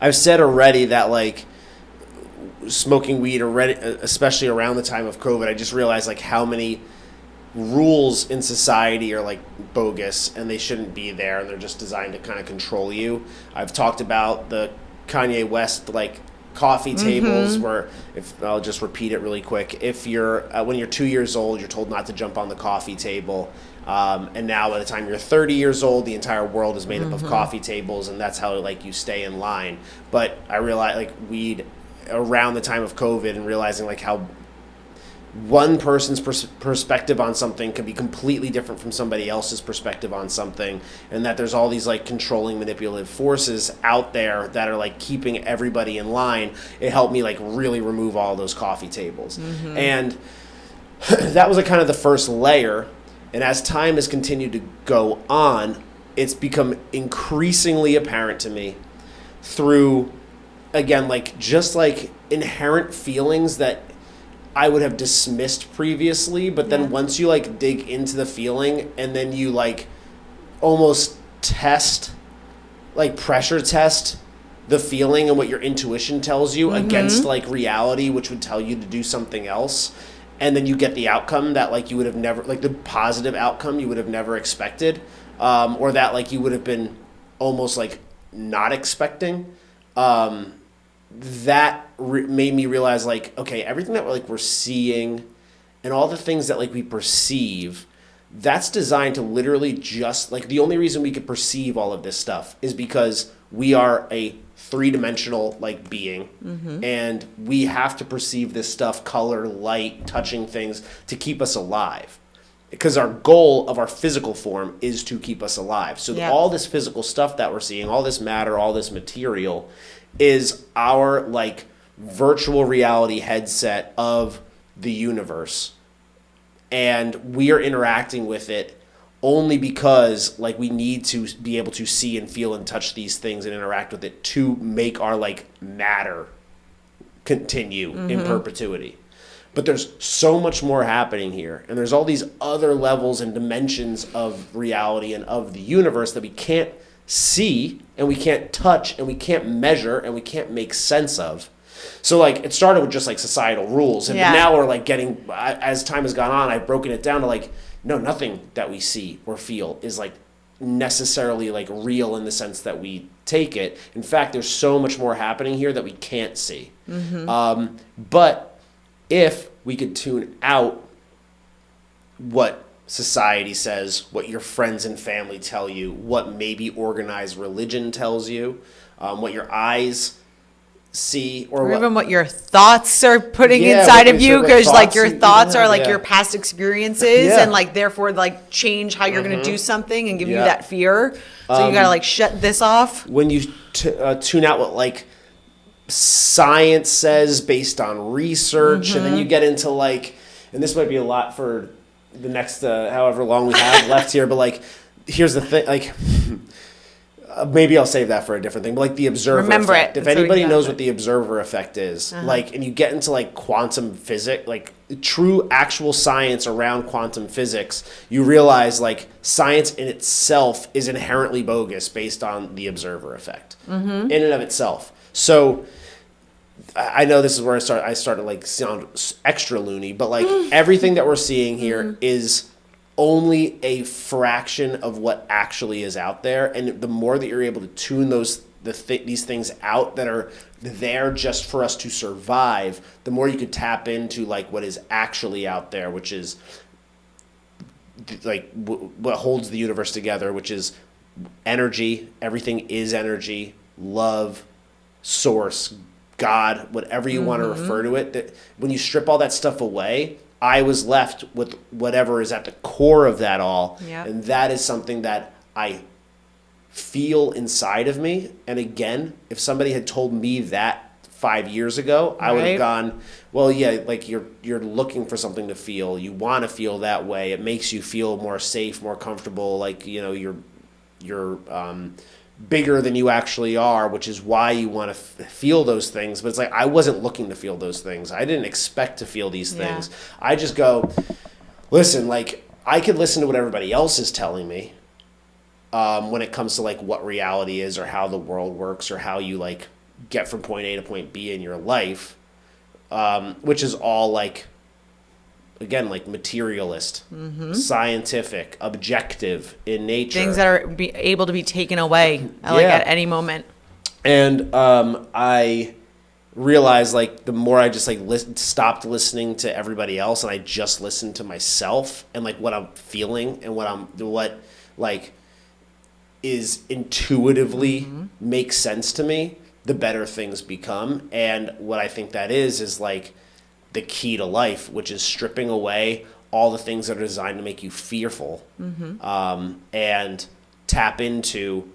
I've said already that like smoking weed already, especially around the time of COVID, I just realized like how many rules in society are like bogus and they shouldn't be there, and they're just designed to kind of control you. I've talked about the Kanye West like coffee tables where, if I'll just repeat it really quick, if you're when you're 2 years old, you're told not to jump on the coffee table. And now by the time you're 30 years old, the entire world is made up of coffee tables, and that's how like you stay in line. But I realized like around the time of COVID and realizing like how one person's perspective on something can be completely different from somebody else's perspective on something, and that there's all these like controlling, manipulative forces out there that are like keeping everybody in line. It helped me like really remove all those coffee tables. And that was like kind of the first layer. And as time has continued to go on, it's become increasingly apparent to me through, again, like just like inherent feelings that I would have dismissed previously, but then once you like dig into the feeling and then you like almost pressure test the feeling and what your intuition tells you against like reality, which would tell you to do something else. And then you get the outcome that like you would have never, like the positive outcome you would have never expected, or that like you would have been almost like not expecting. That made me realize like, okay, everything that we're seeing and all the things that like we perceive, that's designed to literally just like, the only reason we could perceive all of this stuff is because we are a three-dimensional like being, and we have to perceive this stuff, color, light, touching things, to keep us alive, because our goal of our physical form is to keep us alive. So all this physical stuff that we're seeing, all this matter, all this material, is our like virtual reality headset of the universe, and we are interacting with it only because like we need to be able to see and feel and touch these things and interact with it to make our like matter continue in perpetuity. But there's so much more happening here, and there's all these other levels and dimensions of reality and of the universe that we can't see and we can't touch and we can't measure and we can't make sense of. So like it started with just like societal rules, and now we're like getting, as time has gone on, I've broken it down to like, no, nothing that we see or feel is like necessarily like real in the sense that we take it. In fact, there's so much more happening here that we can't see. But if we could tune out what society says, what your friends and family tell you, what maybe organized religion tells you, what your eyes see, or even what your thoughts are putting inside of you, because like your thoughts are like your past experiences, and like therefore like change how you're going to do something and give you that fear. So you got to like shut this off. When you tune out what like science says based on research, and then you get into like, and this might be a lot for the next however long we have left here, but like here's the thing, like maybe I'll save that for a different thing, but like the observer effect. If anybody knows what the observer effect is, like, and you get into like quantum physics, like true actual science around quantum physics, you realize like science in itself is inherently bogus based on the observer effect in and of itself. So I know this is where I started like sound extra loony, but like everything that we're seeing here is only a fraction of what actually is out there, and the more that you're able to tune these things out that are there just for us to survive, the more you could tap into like what is actually out there, which is like what holds the universe together, which is energy. Everything is energy, love, source, God, whatever you want to refer to it. That when you strip all that stuff away, I was left with whatever is at the core of that all. And that is something that I feel inside of me. And again, if somebody had told me that 5 years ago, I would have gone, well, yeah, like you're looking for something to feel. You want to feel that way. It makes you feel more safe, more comfortable. Like, you know, you're bigger than you actually are, which is why you want to feel those things. But it's like, I wasn't looking to feel those things. I didn't expect to feel these things. I just go, listen, like I could listen to what everybody else is telling me when it comes to like what reality is or how the world works or how you like get from point A to point B in your life, which is all like, again, like materialist, scientific, objective in nature. Things that are able to be taken away like at any moment. And I realized like the more I just like stopped listening to everybody else and I just listened to myself and like what I'm feeling and what like is intuitively makes sense to me, the better things become. And what I think that is like the key to life, which is stripping away all the things that are designed to make you fearful, and tap into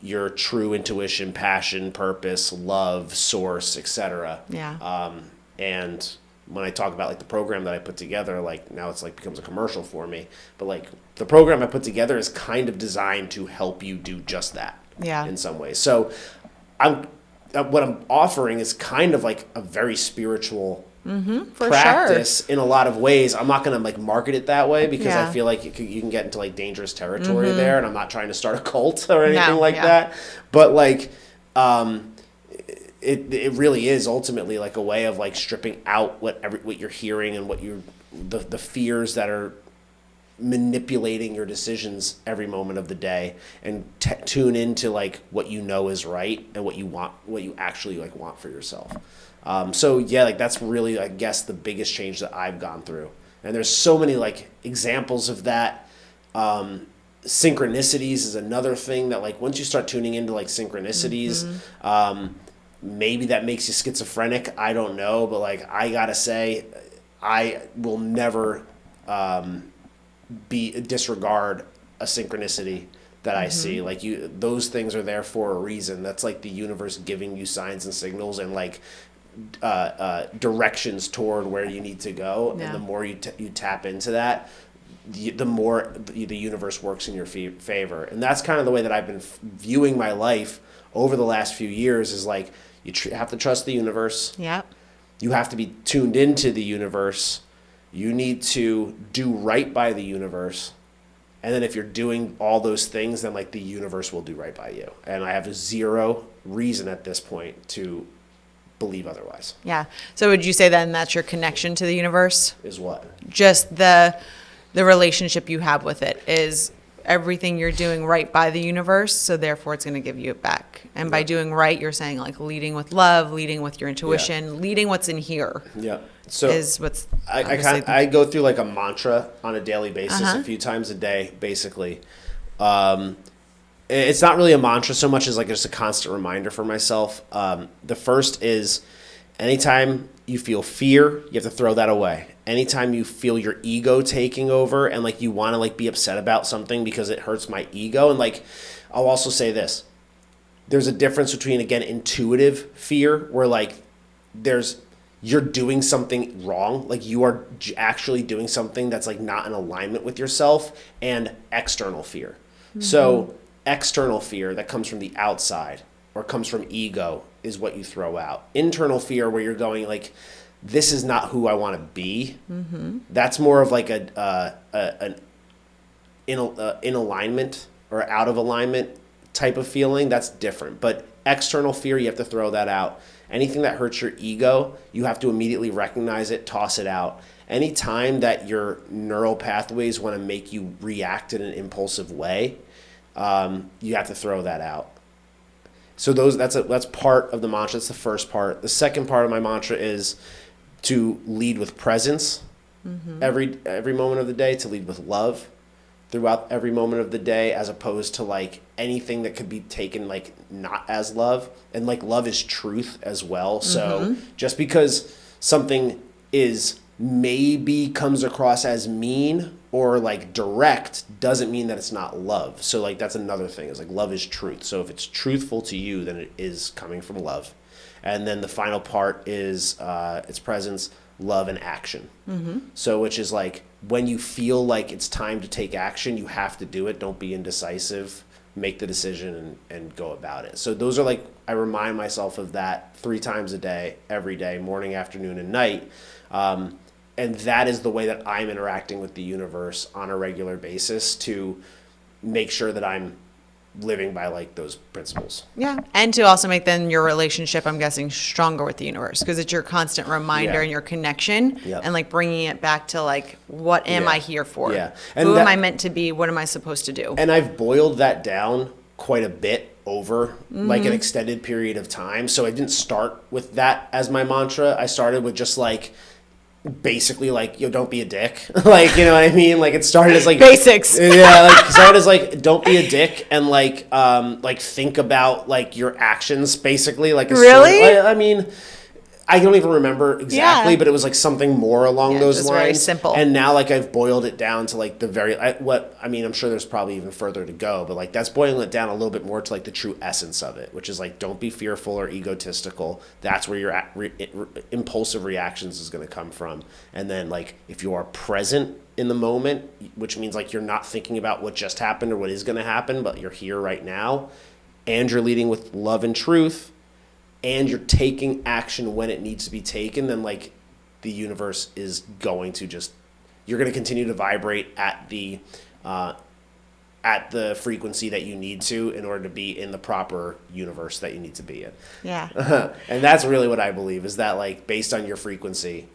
your true intuition, passion, purpose, love, source, etc. Yeah. And when I talk about like the program that I put together, like now it's like becomes a commercial for me, but like the program I put together is kind of designed to help you do just that. Yeah. In some ways. So what I'm offering is kind of like a very spiritual for practice sure. in a lot of ways. I'm not going to like market it that way because Yeah. I feel like you can get into like dangerous territory there, and I'm not trying to start a cult or anything that. But like, it really is ultimately like a way of like stripping out what you're hearing and the fears that are manipulating your decisions every moment of the day, and tune into like what you know is right and what you actually like want for yourself. So yeah, like that's really, I guess, the biggest change that I've gone through. And there's so many like examples of that. Synchronicities is another thing that like once you start tuning into like synchronicities, maybe that makes you schizophrenic. I don't know, but like I gotta say, I will never disregard a synchronicity that I see. Like those things are there for a reason. That's like the universe giving you signs and signals and like directions toward where you need to go. Yeah. And the more you tap into that, the more the universe works in your favor. And that's kind of the way that I've been viewing my life over the last few years, is like you have to trust the universe. Yep. You have to be tuned into the universe. You need to do right by the universe. And then if you're doing all those things, then like the universe will do right by you. And I have zero reason at this point to believe otherwise. Yeah. So would you say then that's your connection to the universe? Is what? Just the relationship you have with it is everything you're doing right by the universe, so therefore it's going to give you it back. And by doing right, you're saying like leading with love, leading with your intuition, leading what's in here. Yeah. So is what's I go through like a mantra on a daily basis, a few times a day, basically. It's not really a mantra so much as like just a constant reminder for myself. The first is anytime you feel fear, you have to throw that away. Anytime you feel your ego taking over and like you want to like be upset about something because it hurts my ego. And like, I'll also say this, there's a difference between, again, intuitive fear where like you're doing something wrong, like you are actually doing something that's like not in alignment with yourself, and external fear. So external fear that comes from the outside or comes from ego is what you throw out. Internal fear, where you're going like, this is not who I want to be. That's more of like an in alignment or out of alignment type of feeling. That's different. But external fear, you have to throw that out. Anything that hurts your ego, you have to immediately recognize it, toss it out. Any time that your neural pathways want to make you react in an impulsive way, you have to throw that out. So that's part of the mantra. That's the first part. The second part of my mantra is to lead with presence every moment of the day, to lead with love throughout every moment of the day, as opposed to like anything that could be taken like not as love. And like love is truth as well. So just because something maybe comes across as mean or like direct doesn't mean that it's not love. So like that's another thing, is like love is truth. So if it's truthful to you, then it is coming from love. And then the final part is its presence, love, and action. So which is like when you feel like it's time to take action, you have to do it. Don't be indecisive. Make the decision and go about it. So those are like, I remind myself of that 3 times a day, every day, morning, afternoon, and night. And that is the way that I'm interacting with the universe on a regular basis to make sure that I'm living by like those principles. Yeah. And to also make then your relationship, I'm guessing, stronger with the universe, because it's your constant reminder and your connection and like bringing it back to like, what am I here for? Yeah. And who am I meant to be? What am I supposed to do? And I've boiled that down quite a bit over like an extended period of time. So I didn't start with that as my mantra. I started with just like basically like, don't be a dick. Like, you know what I mean? Like it started as like basics. Yeah, like started as like, don't be a dick, and like think about like your actions basically. Like really? I mean, I don't even remember exactly, but it was like something more along those lines. Very simple. And now like I've boiled it down to like the very, I'm sure there's probably even further to go, but like that's boiling it down a little bit more to like the true essence of it, which is like, don't be fearful or egotistical. That's where your impulsive reactions is going to come from. And then like, if you are present in the moment, which means like you're not thinking about what just happened or what is going to happen, but you're here right now, and you're leading with love and truth, and you're taking action when it needs to be taken, then like the universe is going to you're going to continue to vibrate at the frequency that you need to in order to be in the proper universe that you need to be in. Yeah. And that's really what I believe, is that like based on your frequency,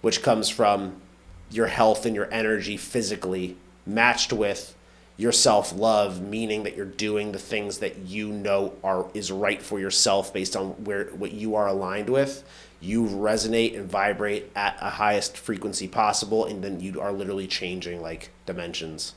which comes from your health and your energy physically, matched with your self-love, meaning that you're doing the things that you know is right for yourself based on what you are aligned with, you resonate and vibrate at a highest frequency possible, and then you are literally changing like dimensions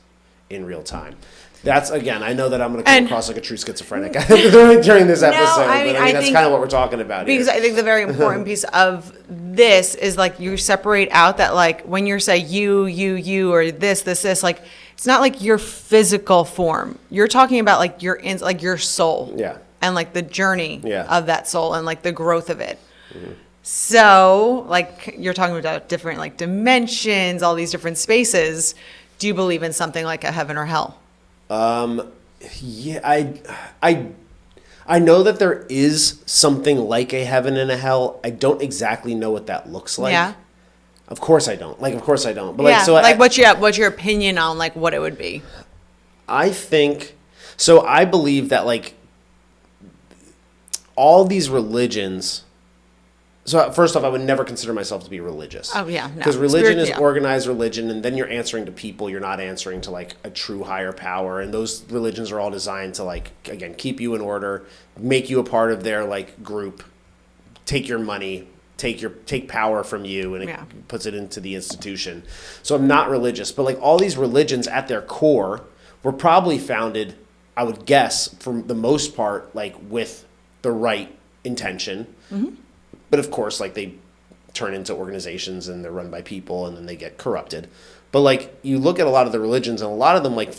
in real time. That's, again, I know that I'm going to come across like a true schizophrenic during this episode, I mean that's kind of what we're talking about because here. I think the very important piece of this is like you separate out that like when you're saying you, or this, like it's not like your physical form. You're talking about like your soul. Yeah. And like the journey Yeah. of that soul and like the growth of it. Mm-hmm. So like you're talking about different like dimensions, all these different spaces. Do you believe in something like a heaven or hell? Yeah, I know that there is something like a heaven and a hell. I don't exactly know what that looks like. Yeah. Of course I don't. But what's your opinion on like what it would be? I believe that like all these religions. So first off, I would never consider myself to be religious. Oh yeah, no. Because religion is organized religion, and then you're answering to people. You're not answering to like a true higher power. And those religions are all designed to like, again, keep you in order, make you a part of their like group, take your money, take power from you, and it puts it into the institution. So I'm not religious, but like all these religions at their core were probably founded, I would guess, for the most part, like with the right intention. Mm-hmm. But of course, like they turn into organizations and they're run by people and then they get corrupted. But like you look at a lot of the religions and a lot of them like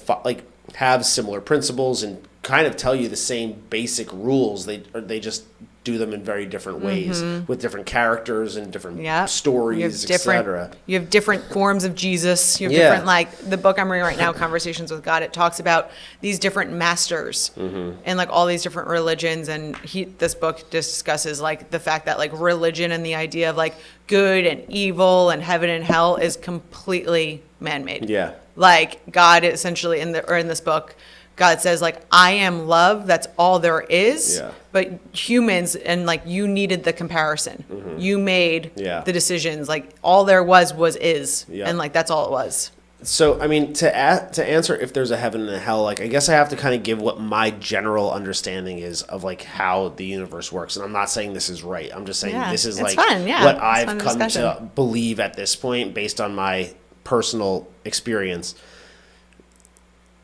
have similar principles and kind of tell you the same basic rules. They just do them in very different ways with different characters and different stories, etc. You have different forms of Jesus. You have different, like the book I'm reading right now, Conversations with God, it talks about these different masters and like all these different religions. And this book discusses like the fact that like religion and the idea of like good and evil and heaven and hell is completely man-made. Yeah. Like God essentially in this book, God says, like, I am love. That's all there is. Yeah. But humans, and like, you needed the comparison. Mm-hmm. You made the decisions. Like, all there was is. Yeah. And like, that's all it was. So, I mean, to answer if there's a heaven and a hell, like, I guess I have to kind of give what my general understanding is of like how the universe works. And I'm not saying this is right. I'm just saying this is like what I've come to believe at this point based on my personal experience.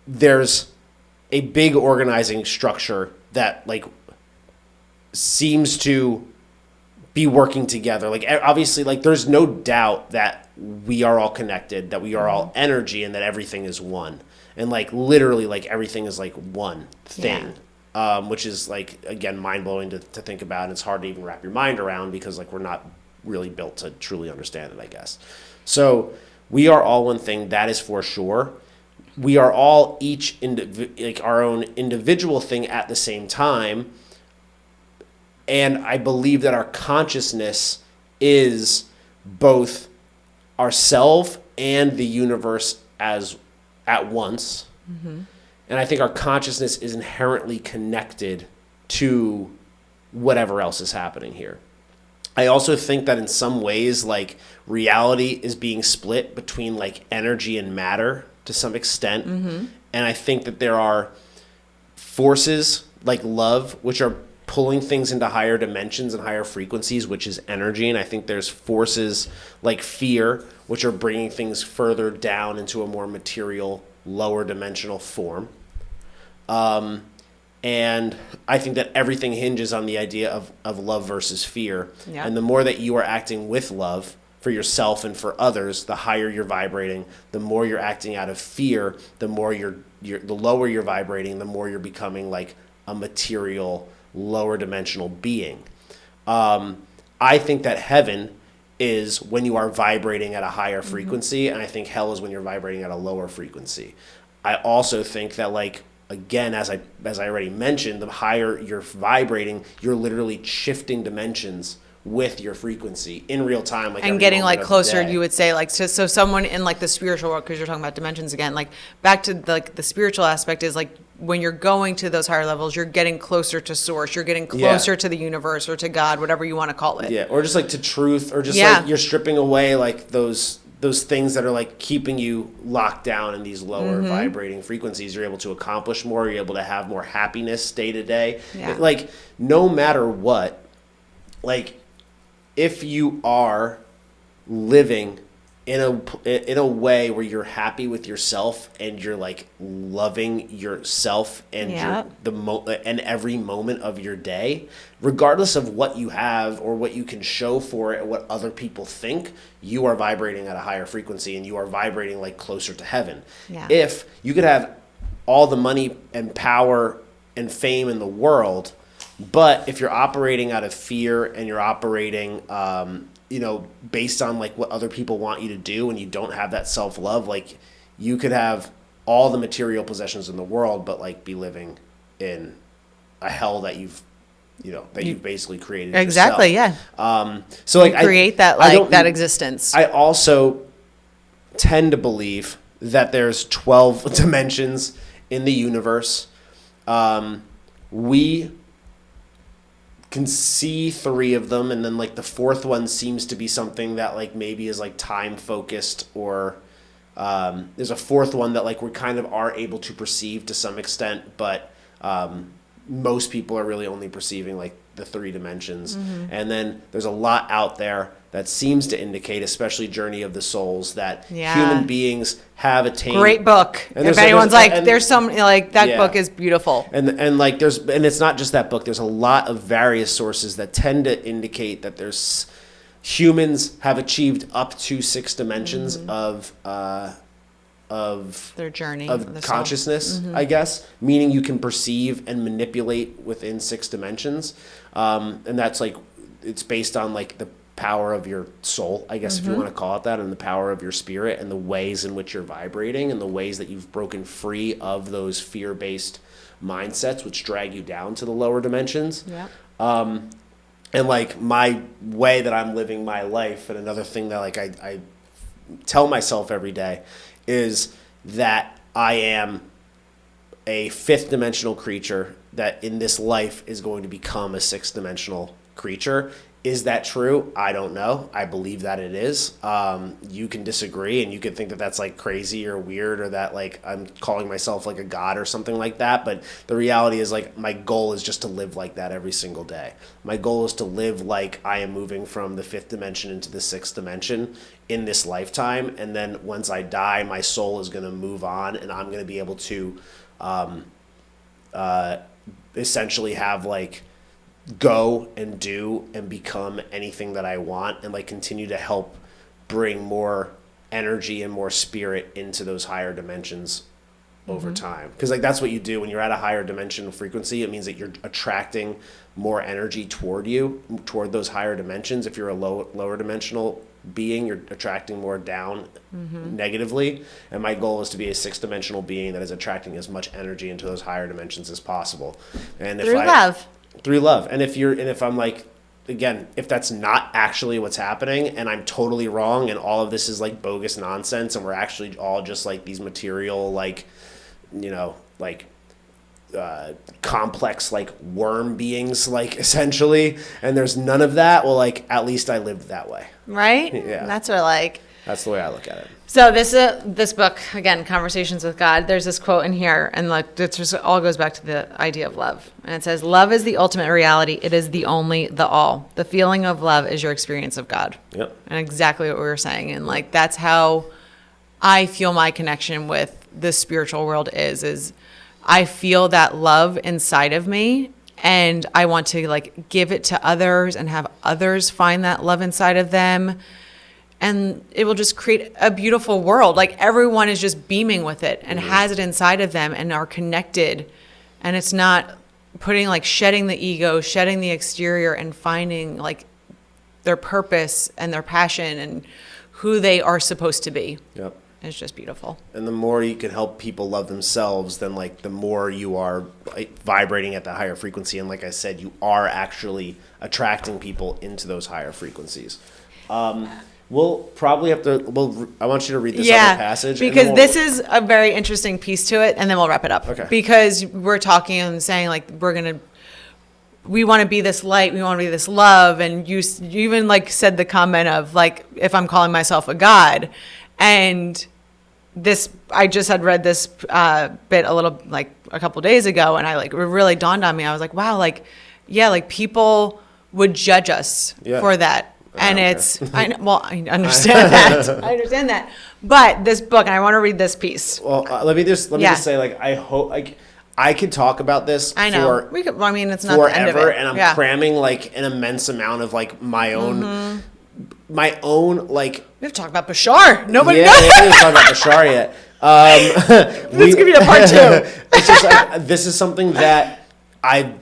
There's a big organizing structure that like seems to be working together. Like obviously, like there's no doubt that we are all connected, that we are all energy, and that everything is one. And like literally, like everything is like one thing, which is like again mind blowing to think about. And it's hard to even wrap your mind around because like we're not really built to truly understand it, I guess. So we are all one thing. That is for sure. We are all each like our own individual thing at the same time. And I believe that our consciousness is both ourself and the universe as at once. Mm-hmm. And I think our consciousness is inherently connected to whatever else is happening here. I also think that in some ways, like reality is being split between like energy and matter to some extent. Mm-hmm. And I think that there are forces like love, which are pulling things into higher dimensions and higher frequencies, which is energy. And I think there's forces like fear, which are bringing things further down into a more material, lower dimensional form. And I think that everything hinges on the idea of love versus fear. Yeah. And the more that you are acting with love for yourself and for others, the higher you're vibrating. The more you're acting out of fear, the more the lower you're vibrating, the more you're becoming like a material, lower dimensional being. I think that heaven is when you are vibrating at a higher frequency, and I think hell is when you're vibrating at a lower frequency. I also think that, like, again, as I already mentioned, the higher you're vibrating, you're literally shifting dimensions with your frequency in real time, like, and getting like closer. You would say, like, so someone in like the spiritual world, because you're talking about dimensions again, like back to the spiritual aspect is like when you're going to those higher levels, you're getting closer to source, you're getting closer to the universe or to God, whatever you want to call it. Yeah, or just like to truth, or just like you're stripping away like those things that are like keeping you locked down in these lower vibrating frequencies. You're able to accomplish more, you're able to have more happiness day to day. Like, no matter what, like, if you are living in a way where you're happy with yourself and you're like loving yourself and and every moment of your day, regardless of what you have or what you can show for it or what other people think, you are vibrating at a higher frequency and you are vibrating like closer to heaven. If you could have all the money and power and fame in the world, but if you're operating out of fear and you're operating based on like what other people want you to do, and you don't have that self-love, like, you could have all the material possessions in the world, but like be living in a hell that you've basically created exactly yourself. So like, you create that existence. I also tend to believe that there's 12 dimensions in the universe. We can see 3 of them, and then like the 4th one seems to be something that like maybe is like time focused, or there's a 4th one that like we kind of are able to perceive to some extent, but most people are really only perceiving like the 3 dimensions. And then there's a lot out there that seems to indicate, especially Journey of the Souls, that human beings have attained. Great book. And if anyone's there's some like that book is beautiful. And like and it's not just that book. There's a lot of various sources that tend to indicate that there's humans have achieved up to 6 dimensions of their journey of consciousness, I guess, meaning you can perceive and manipulate within 6 dimensions, and that's like, it's based on like the power of your soul, I guess, if you want to call it that, and the power of your spirit and the ways in which you're vibrating and the ways that you've broken free of those fear-based mindsets which drag you down to the lower dimensions. And like my way that I'm living my life, and another thing that like I tell myself every day, is that I am a 5th dimensional creature that in this life is going to become a 6th dimensional creature. Is that true? I don't know. I believe that it is. You can disagree, and you could think that that's like crazy or weird, or that like I'm calling myself like a god or something like that. But the reality is, like, my goal is just to live like that every single day. My goal is to live like I am moving from the 5th dimension into the 6th dimension in this lifetime. And then once I die, my soul is going to move on, and I'm going to be able to essentially have like go and do and become anything that I want, and like continue to help bring more energy and more spirit into those higher dimensions over time. Because like that's what you do when you're at a higher dimensional frequency. It means that you're attracting more energy toward toward those higher dimensions. If you're a lower dimensional being, you're attracting more down negatively. And my goal is to be a 6th dimensional being that is attracting as much energy into those higher dimensions as possible. And through love. And if I'm like, again, if that's not actually what's happening, and I'm totally wrong, and all of this is like bogus nonsense, and we're actually all just like these material, like, complex, like worm beings, like, essentially, and there's none of that, well, like, at least I lived that way. Right? Yeah. And that's what, like, That's the way I look at it. So this book, again, Conversations with God, there's this quote in here, and like it just all goes back to the idea of love. And it says, love is the ultimate reality. It is the only, the all. The feeling of love is your experience of God. Yep. And exactly what we were saying. And like, that's how I feel my connection with the spiritual world is I feel that love inside of me, and I want to like give it to others and have others find that love inside of them. And it will just create a beautiful world. Like everyone is just beaming with it and has it inside of them and are connected. And it's not putting like shedding the ego, shedding the exterior, and finding like their purpose and their passion and who they are supposed to be. Yep. It's just beautiful. And the more you can help people love themselves, then like the more you are like, vibrating at the higher frequency. And like I said, you are actually attracting people into those higher frequencies. We'll probably have to. I want you to read this other passage because this is a very interesting piece to it, and then we'll wrap it up. Okay. Because we're talking and saying like we want to be this light, we want to be this love, and you even like said the comment of like if I'm calling myself a god. And this, I just had read this bit a little, like a couple days ago, and I like, it really dawned on me. I was like, wow, like, yeah, like people would judge us for that. And it's, I understand that. I understand that. But this book, and I want to read this piece. Well, let me just say, like, I hope, like, I could talk about this I know. We could, I mean, it's not forever, the end of it. And I'm cramming, like, an immense amount of, like, my own, like... We have to talk about Bashar. Nobody knows. Yeah, we haven't talked about Bashar yet. Let's give you a part two. It's just, like, this is something that I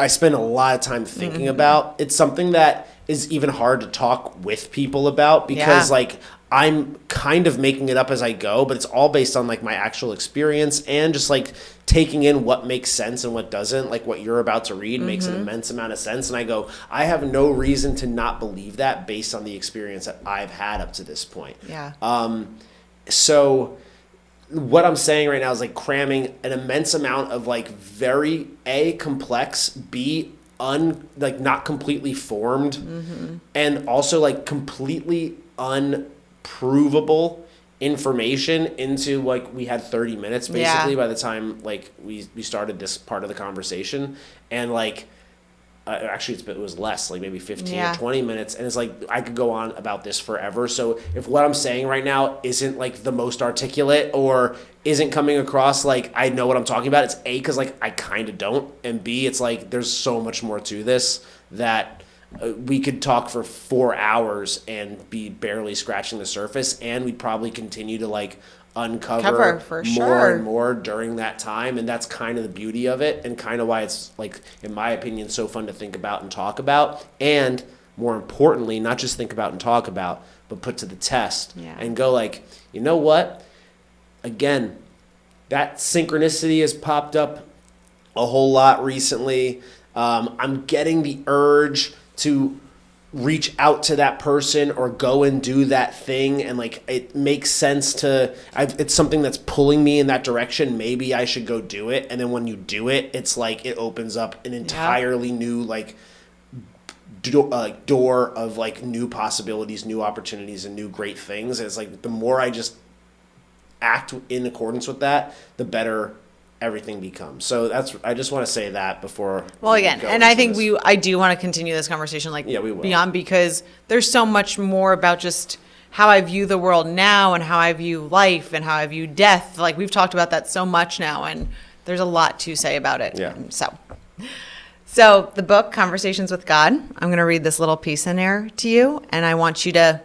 spend a lot of time thinking about. It's something that is even hard to talk with people about because, like, I'm kind of making it up as I go, but it's all based on, like, my actual experience and just, like, taking in what makes sense and what doesn't. Like, what you're about to read makes an immense amount of sense. And I go, I have no reason to not believe that based on the experience that I've had up to this point. Yeah. So what I'm saying right now is, like, cramming an immense amount of, like, very, A, complex, B, like, not completely formed, and also, like, completely unprovable information into, like, we had 30 minutes basically by the time, like, we started this part of the conversation. And, like, actually it was less, like maybe 15 or 20 minutes. And it's like, I could go on about this forever. So if what I'm saying right now isn't, like, the most articulate or isn't coming across like I know what I'm talking about, it's A, because, like, I kind of don't, and B, it's like there's so much more to this that we could talk for 4 hours and be barely scratching the surface, and we'd probably continue to, like, uncover more and more during that time. And that's kind of the beauty of it, and kind of why it's, like, in my opinion, so fun to think about and talk about, and more importantly, not just think about and talk about, but put to the test and go, like, you know what, again, that synchronicity has popped up a whole lot recently. I'm getting the urge to reach out to that person or go and do that thing, and, like, it makes sense to it's something that's pulling me in that direction. Maybe I should go do it. And then when you do it, it's like it opens up an entirely new, like, door of, like, new possibilities, new opportunities, and new great things. And it's like the more I just act in accordance with that, the better everything becomes. So I just want to say that before. Well, again, and I think I do want to continue this conversation, like, we will. Beyond, because there's so much more about just how I view the world now and how I view life and how I view death. Like, we've talked about that so much now, and there's a lot to say about it. Yeah. So the book, Conversations with God, I'm going to read this little piece in there to you, and I want you to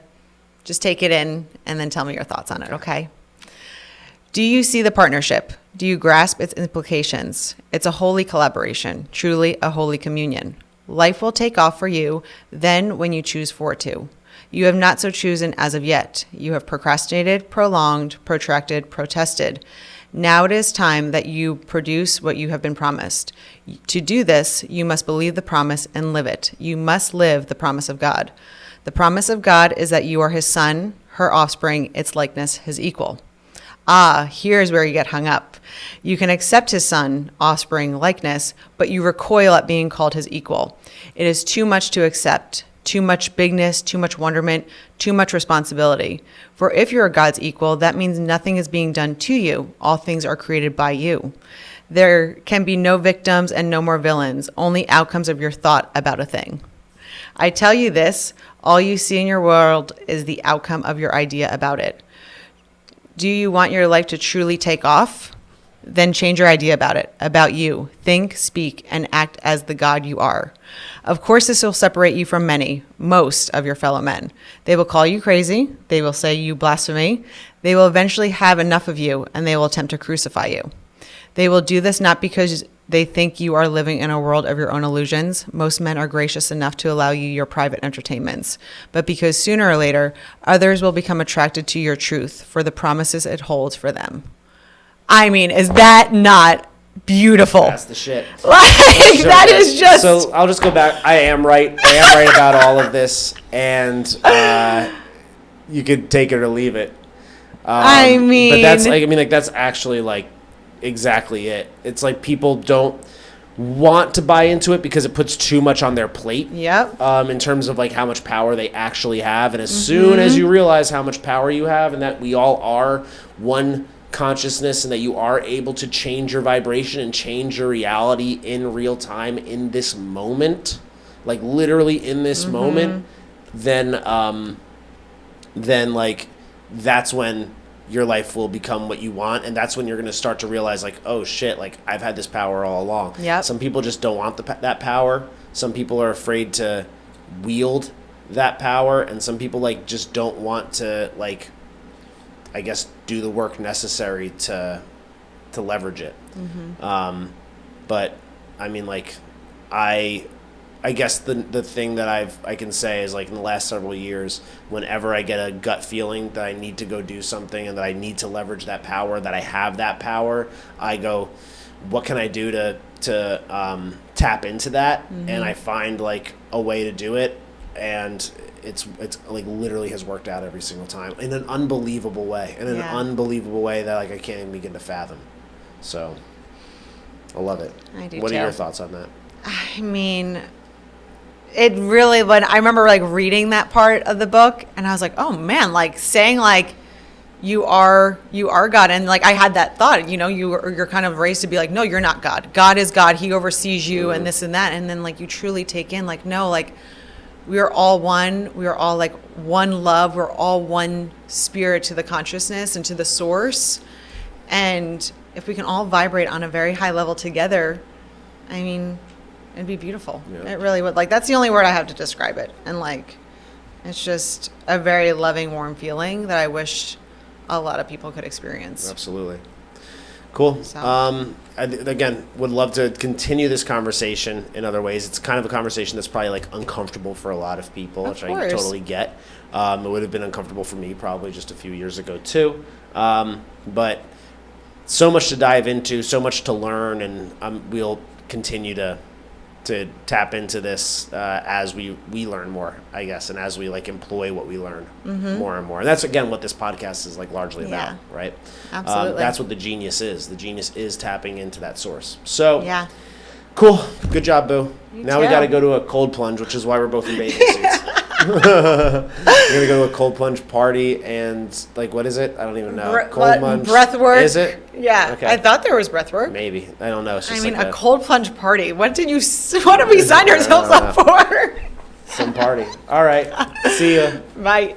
just take it in and then tell me your thoughts on it, okay? Do you see the partnership? Do you grasp its implications? It's a holy collaboration, truly a holy communion. Life will take off for you then when you choose for it to. You have not so chosen as of yet. You have procrastinated, prolonged, protracted, protested. Now it is time that you produce what you have been promised. To do this, you must believe the promise and live it. You must live the promise of God. The promise of God is that you are his son, her offspring, its likeness, his equal. Here's where you get hung up. You can accept his son, offspring, likeness, but you recoil at being called his equal. It is too much to accept, too much bigness, too much wonderment, too much responsibility. For if you're God's equal, that means nothing is being done to you. All things are created by you. There can be no victims and no more villains, only outcomes of your thought about a thing. I tell you this, all you see in your world is the outcome of your idea about it. Do you want your life to truly take off? Then change your idea about it, about you. Think, speak, and act as the God you are. Of course, this will separate you from many, most of your fellow men. They will call you crazy. They will say you blasphemy. They will eventually have enough of you, and they will attempt to crucify you. They will do this not because they think you are living in a world of your own illusions. Most men are gracious enough to allow you your private entertainments, but because sooner or later, others will become attracted to your truth for the promises it holds for them. I mean, is that not beautiful? That's the shit. Like, that is just... So I'll just go back. I am right about all of this, and you could take it or leave it. I mean... But that's, like, that's actually, like, exactly it. It's like people don't want to buy into it because it puts too much on their plate. Yep. In terms of, like, how much power they actually have. And as soon as you realize how much power you have and that we all are one consciousness and that you are able to change your vibration and change your reality in real time in this moment, like literally in this moment, then like that's when your life will become what you want, and that's when you're going to start to realize, like, oh shit, like I've had this power all along. Yep. Some people just don't want that power. Some people are afraid to wield that power, and some people like just don't want to, like, I guess, do the work necessary to leverage it. But I mean, like, I guess the thing that I can say is, like, in the last several years, whenever I get a gut feeling that I need to go do something and that I need to leverage that power, that I have that power, I go, what can I do to tap into that? And I find, like, a way to do it, and it's like literally has worked out every single time in an unbelievable way, that, like, I can't even begin to fathom. So I love it. I do. What too. are your thoughts on that? I mean, it really, when I remember, like, reading that part of the book, and I was like, oh man, like, saying, like, you are God, and, like, I had that thought, you know, you're kind of raised to be like, no, you're not God. God is God. He oversees you, and this and that, and then, like, you truly take in, like, no, like, we are all one. We are all, like, one love. We're all one spirit to the consciousness and to the source. And if we can all vibrate on a very high level together, I mean, it'd be beautiful. Yeah. It really would. Like, that's the only word I have to describe it. And, like, it's just a very loving, warm feeling that I wish a lot of people could experience. Absolutely. Cool. So. Again, would love to continue this conversation in other ways. It's kind of a conversation that's probably, like, uncomfortable for a lot of people, which I totally get. It would have been uncomfortable for me probably just a few years ago too. But so much to dive into, so much to learn, and we'll continue to tap into this as we learn more, I guess, and as we, like, employ what we learn more and more. And that's, again, what this podcast is, like, largely about, right? Absolutely. That's what the genius is. The genius is tapping into that source. So, yeah. Cool. Good job, Boo. Now too. We got to go to a cold plunge, which is why we're both in bathing suits. We're going to go to a cold plunge party and, like, what is it? I don't even know. Cold plunge. Breath work. Is it? Yeah. Okay. I thought there was breath work. Maybe. I don't know. It's just, I mean, like, a cold plunge party. What did we sign ourselves up for? Some party. All right. See ya. Bye.